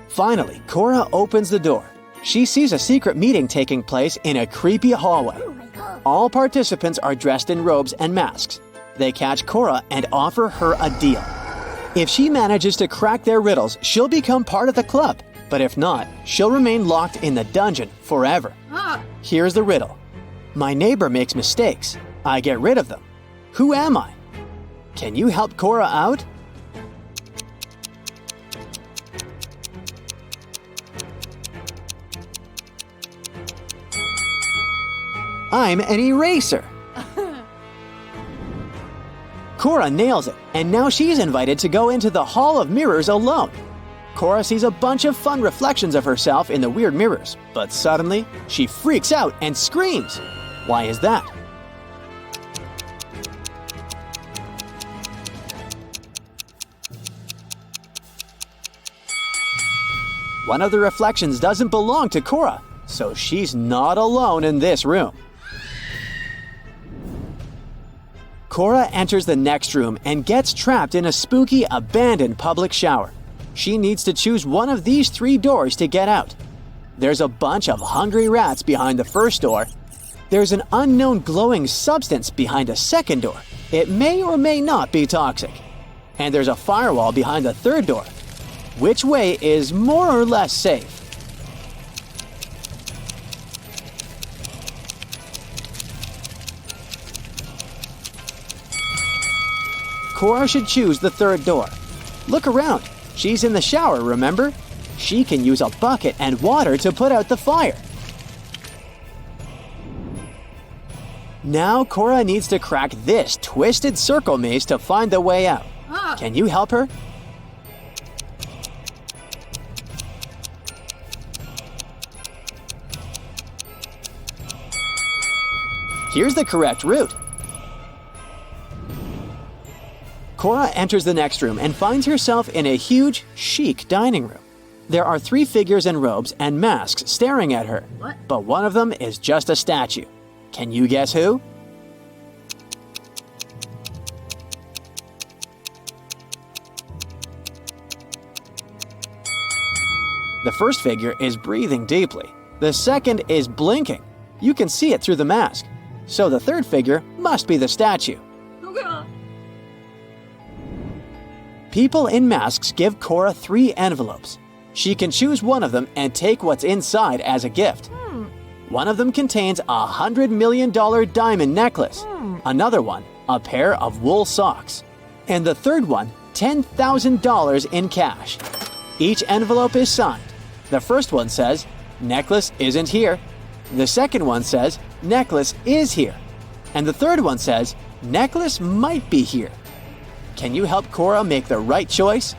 Finally, Cora opens the door. She sees a secret meeting taking place in a creepy hallway. All participants are dressed in robes and masks. They catch Cora and offer her a deal. If she manages to crack their riddles, she'll become part of the club. But if not, she'll remain locked in the dungeon forever. Here's the riddle. My neighbor makes mistakes. I get rid of them. Who am I? Can you help Cora out? I'm an eraser. Cora nails it, and now she's invited to go into the Hall of Mirrors alone. Cora sees a bunch of fun reflections of herself in the weird mirrors, but suddenly she freaks out and screams. Why is that? One of the reflections doesn't belong to Cora, so she's not alone in this room. Cora enters the next room and gets trapped in a spooky, abandoned public shower. She needs to choose one of these 3 doors to get out. There's a bunch of hungry rats behind the first door. There's an unknown glowing substance behind a second door. It may or may not be toxic. And there's a firewall behind the third door. Which way is more or less safe? Cora should choose the third door. Look around. She's in the shower, remember? She can use a bucket and water to put out the fire. Now Cora needs to crack this twisted circle maze to find the way out. Can you help her? Here's the correct route. Cora enters the next room and finds herself in a huge, chic dining room. There are 3 figures in robes and masks staring at her, but one of them is just a statue. Can you guess who? The first figure is breathing deeply. The second is blinking. You can see it through the mask. So the third figure must be the statue. People in masks give Cora 3 envelopes. She can choose one of them and take what's inside as a gift. One of them contains a $100 million diamond necklace. Another one, a pair of wool socks. And the third one, $10,000 in cash. Each envelope is signed. The first one says, "Necklace isn't here." The second one says, "Necklace is here." And the third one says, "Necklace might be here." Can you help Cora make the right choice?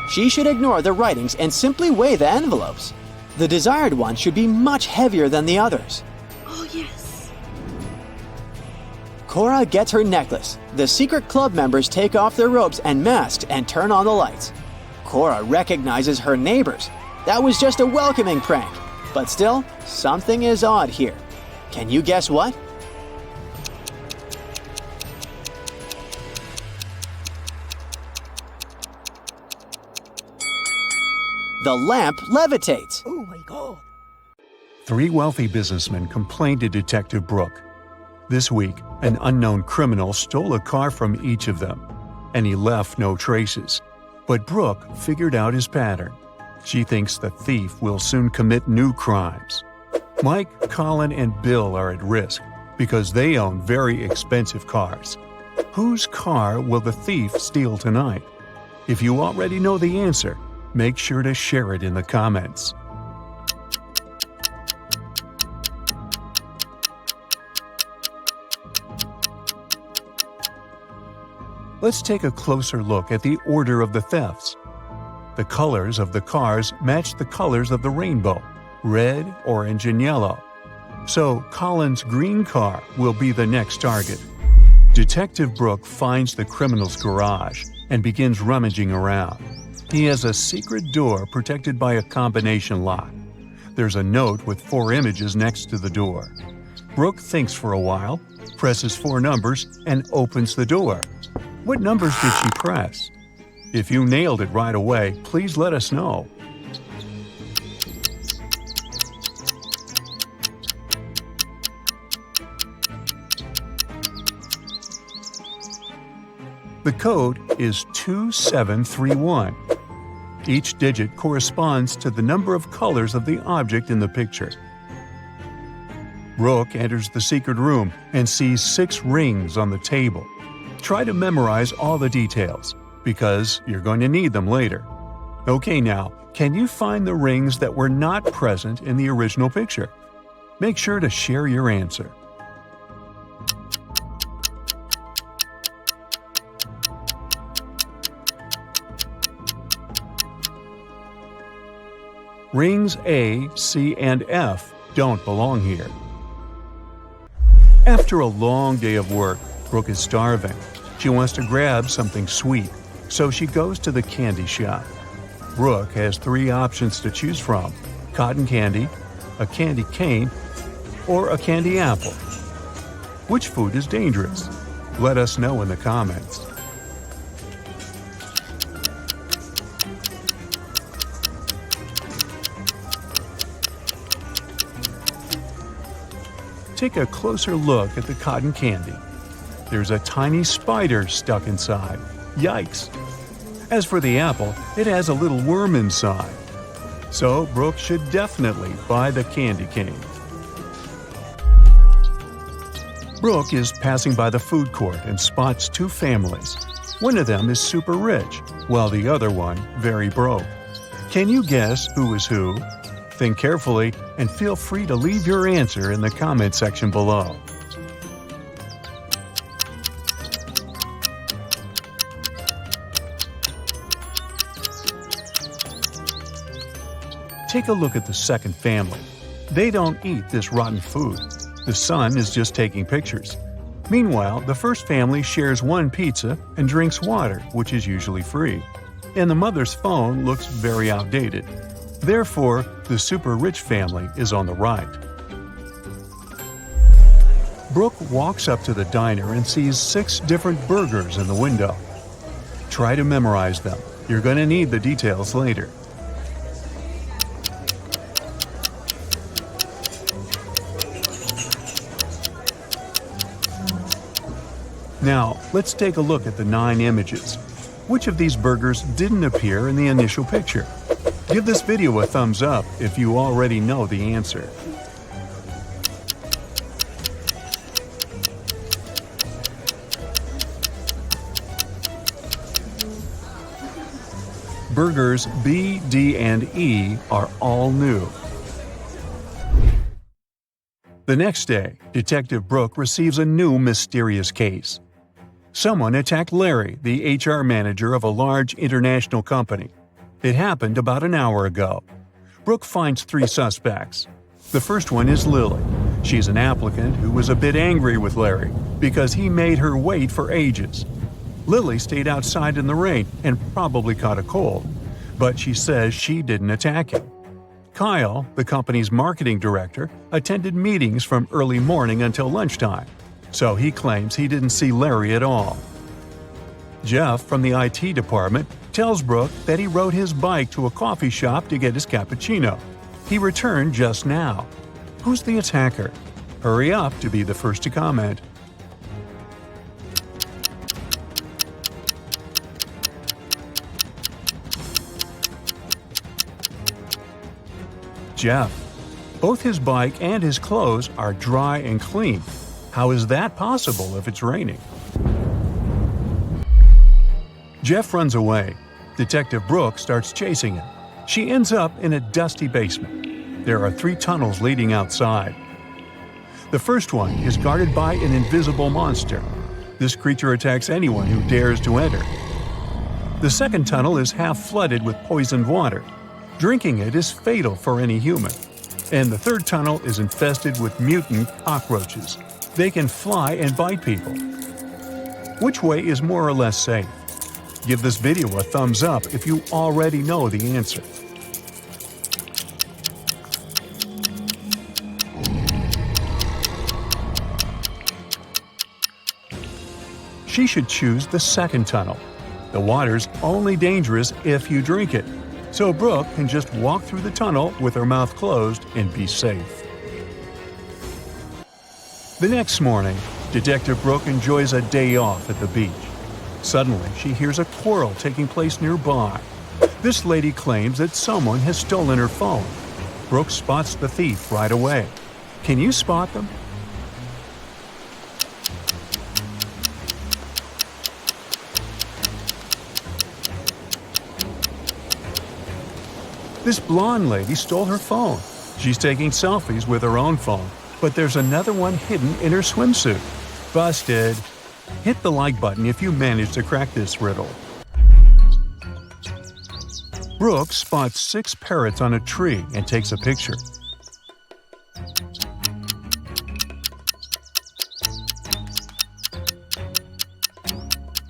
She should ignore the writings and simply weigh the envelopes. The desired one should be much heavier than the others. Oh, yes. Cora gets her necklace. The secret club members take off their robes and masks and turn on the lights. Cora recognizes her neighbors. That was just a welcoming prank. But still, something is odd here. Can you guess what? The lamp levitates. Oh my God. 3 wealthy businessmen complained to Detective Brooke. This week, an unknown criminal stole a car from each of them, and he left no traces. But Brooke figured out his pattern. She thinks the thief will soon commit new crimes. Mike, Colin, and Bill are at risk because they own very expensive cars. Whose car will the thief steal tonight? If you already know the answer, make sure to share it in the comments. Let's take a closer look at the order of the thefts. The colors of the cars match the colors of the rainbow: red, orange, and yellow. So Colin's green car will be the next target. Detective Brooke finds the criminal's garage and begins rummaging around. He has a secret door protected by a combination lock. There's a note with 4 images next to the door. Brooke thinks for a while, presses 4 numbers, and opens the door. What numbers did she press? If you nailed it right away, please let us know. The code is 2731. Each digit corresponds to the number of colors of the object in the picture. Brooke enters the secret room and sees 6 rings on the table. Try to memorize all the details, because you're going to need them later. Okay, now, can you find the rings that were not present in the original picture? Make sure to share your answer. Rings A, C, and F don't belong here. After a long day of work, Brooke is starving. She wants to grab something sweet, so she goes to the candy shop. Brooke has 3 options to choose from: cotton candy, a candy cane, or a candy apple. Which food is dangerous? Let us know in the comments. Take a closer look at the cotton candy. There's a tiny spider stuck inside. Yikes! As for the apple, it has a little worm inside. So Brooke should definitely buy the candy cane. Brooke is passing by the food court and spots 2 families. One of them is super rich, while the other one very broke. Can you guess who is who? Think carefully and feel free to leave your answer in the comment section below. Take a look at the second family. They don't eat this rotten food. The son is just taking pictures. Meanwhile, the first family shares 1 pizza and drinks water, which is usually free. And the mother's phone looks very outdated. Therefore, the super rich family is on the right. Brooke walks up to the diner and sees 6 different burgers in the window. Try to memorize them. You're going to need the details later. Now, let's take a look at the 9 images. Which of these burgers didn't appear in the initial picture? Give this video a thumbs up if you already know the answer. Burgers B, D, and E are all new. The next day, Detective Brooke receives a new mysterious case. Someone attacked Larry, the HR manager of a large international company. It happened about an hour ago. Brooke finds 3 suspects. The first one is Lily. She's an applicant who was a bit angry with Larry because he made her wait for ages. Lily stayed outside in the rain and probably caught a cold, but she says she didn't attack him. Kyle, the company's marketing director, attended meetings from early morning until lunchtime, so he claims he didn't see Larry at all. Jeff from the IT department tells Brooke that he rode his bike to a coffee shop to get his cappuccino. He returned just now. Who's the attacker? Hurry up to be the first to comment. Jeff. Both his bike and his clothes are dry and clean. How is that possible if it's raining? Jeff runs away. Detective Brooke starts chasing him. She ends up in a dusty basement. There are 3 tunnels leading outside. The first one is guarded by an invisible monster. This creature attacks anyone who dares to enter. The second tunnel is half flooded with poisoned water. Drinking it is fatal for any human. And the third tunnel is infested with mutant cockroaches. They can fly and bite people. Which way is more or less safe? Give this video a thumbs up if you already know the answer. She should choose the second tunnel. The water's only dangerous if you drink it, so Brooke can just walk through the tunnel with her mouth closed and be safe. The next morning, Detective Brooke enjoys a day off at the beach. Suddenly, she hears a quarrel taking place nearby. This lady claims that someone has stolen her phone. Brooke spots the thief right away. Can you spot them? This blonde lady stole her phone. She's taking selfies with her own phone, but there's another one hidden in her swimsuit. Busted! Hit the like button if you manage to crack this riddle. Brooke spots 6 parrots on a tree and takes a picture.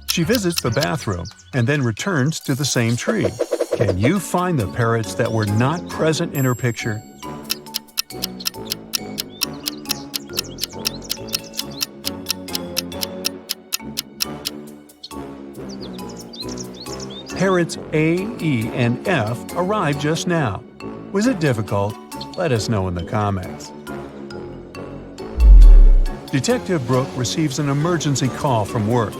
She visits the bathroom and then returns to the same tree. Can you find the parrots that were not present in her picture? Parrots A, E, and F arrived just now. Was it difficult? Let us know in the comments. Detective Brooke receives an emergency call from work.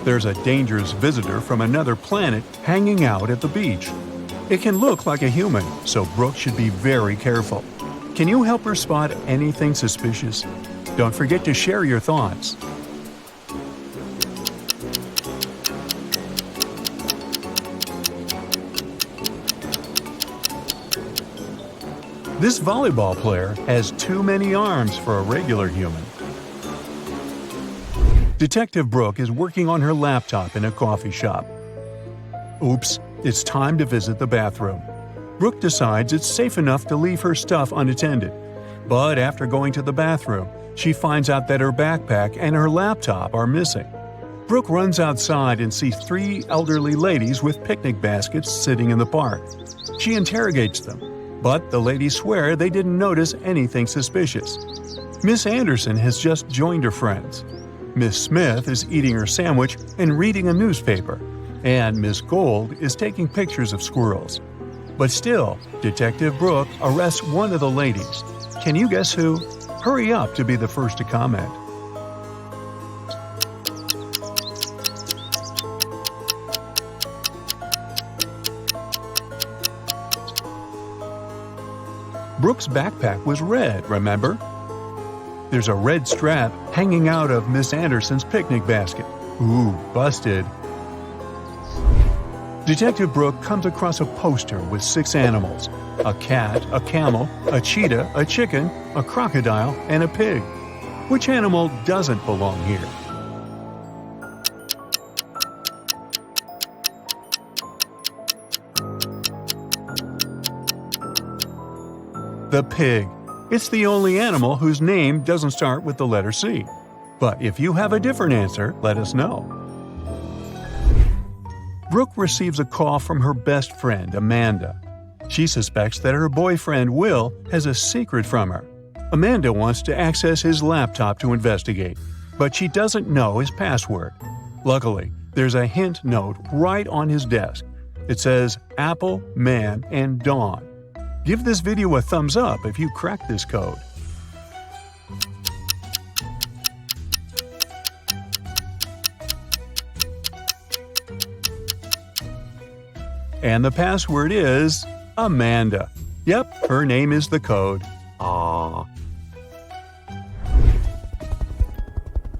There's a dangerous visitor from another planet hanging out at the beach. It can look like a human, so Brooke should be very careful. Can you help her spot anything suspicious? Don't forget to share your thoughts. This volleyball player has too many arms for a regular human. Detective Brooke is working on her laptop in a coffee shop. Oops, it's time to visit the bathroom. Brooke decides it's safe enough to leave her stuff unattended. But after going to the bathroom, she finds out that her backpack and her laptop are missing. Brooke runs outside and sees 3 elderly ladies with picnic baskets sitting in the park. She interrogates them, but the ladies swear they didn't notice anything suspicious. Miss Anderson has just joined her friends. Miss Smith is eating her sandwich and reading a newspaper, and Miss Gold is taking pictures of squirrels. But still, Detective Brooke arrests one of the ladies. Can you guess who? Hurry up to be the first to comment. Brooke's backpack was red, remember? There's a red strap hanging out of Miss Anderson's picnic basket. Ooh, busted. Detective Brooke comes across a poster with 6 animals: a cat, a camel, a cheetah, a chicken, a crocodile, and a pig. Which animal doesn't belong here? The pig. It's the only animal whose name doesn't start with the letter C. But if you have a different answer, let us know. Brooke receives a call from her best friend, Amanda. She suspects that her boyfriend, Will, has a secret from her. Amanda wants to access his laptop to investigate, but she doesn't know his password. Luckily, there's a hint note right on his desk. It says Apple, Man, and Dawn. Give this video a thumbs up if you crack this code. And the password is Amanda. Yep, her name is the code. Aww.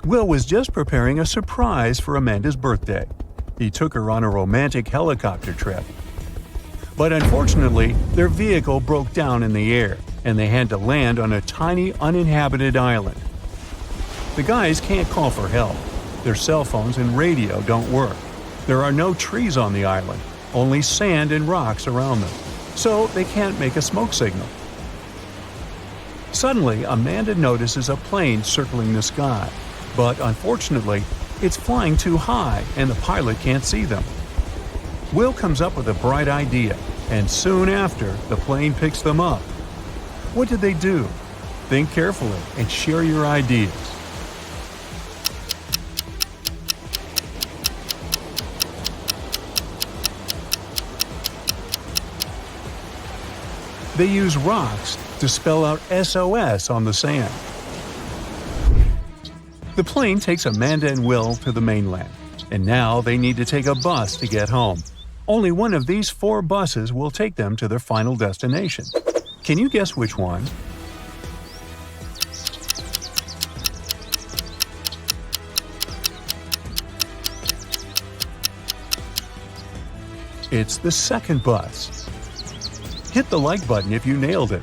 Will was just preparing a surprise for Amanda's birthday. He took her on a romantic helicopter trip. But unfortunately, their vehicle broke down in the air, and they had to land on a tiny uninhabited island. The guys can't call for help. Their cell phones and radio don't work. There are no trees on the island, only sand and rocks around them, so they can't make a smoke signal. Suddenly, Amanda notices a plane circling the sky, but unfortunately, it's flying too high and the pilot can't see them. Will comes up with a bright idea, and soon after, the plane picks them up. What did they do? Think carefully and share your ideas. They use rocks to spell out SOS on the sand. The plane takes Amanda and Will to the mainland, and now they need to take a bus to get home. Only one of these 4 buses will take them to their final destination. Can you guess which one? It's the second bus. Hit the like button if you nailed it.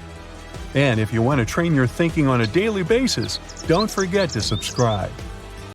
And if you want to train your thinking on a daily basis, don't forget to subscribe.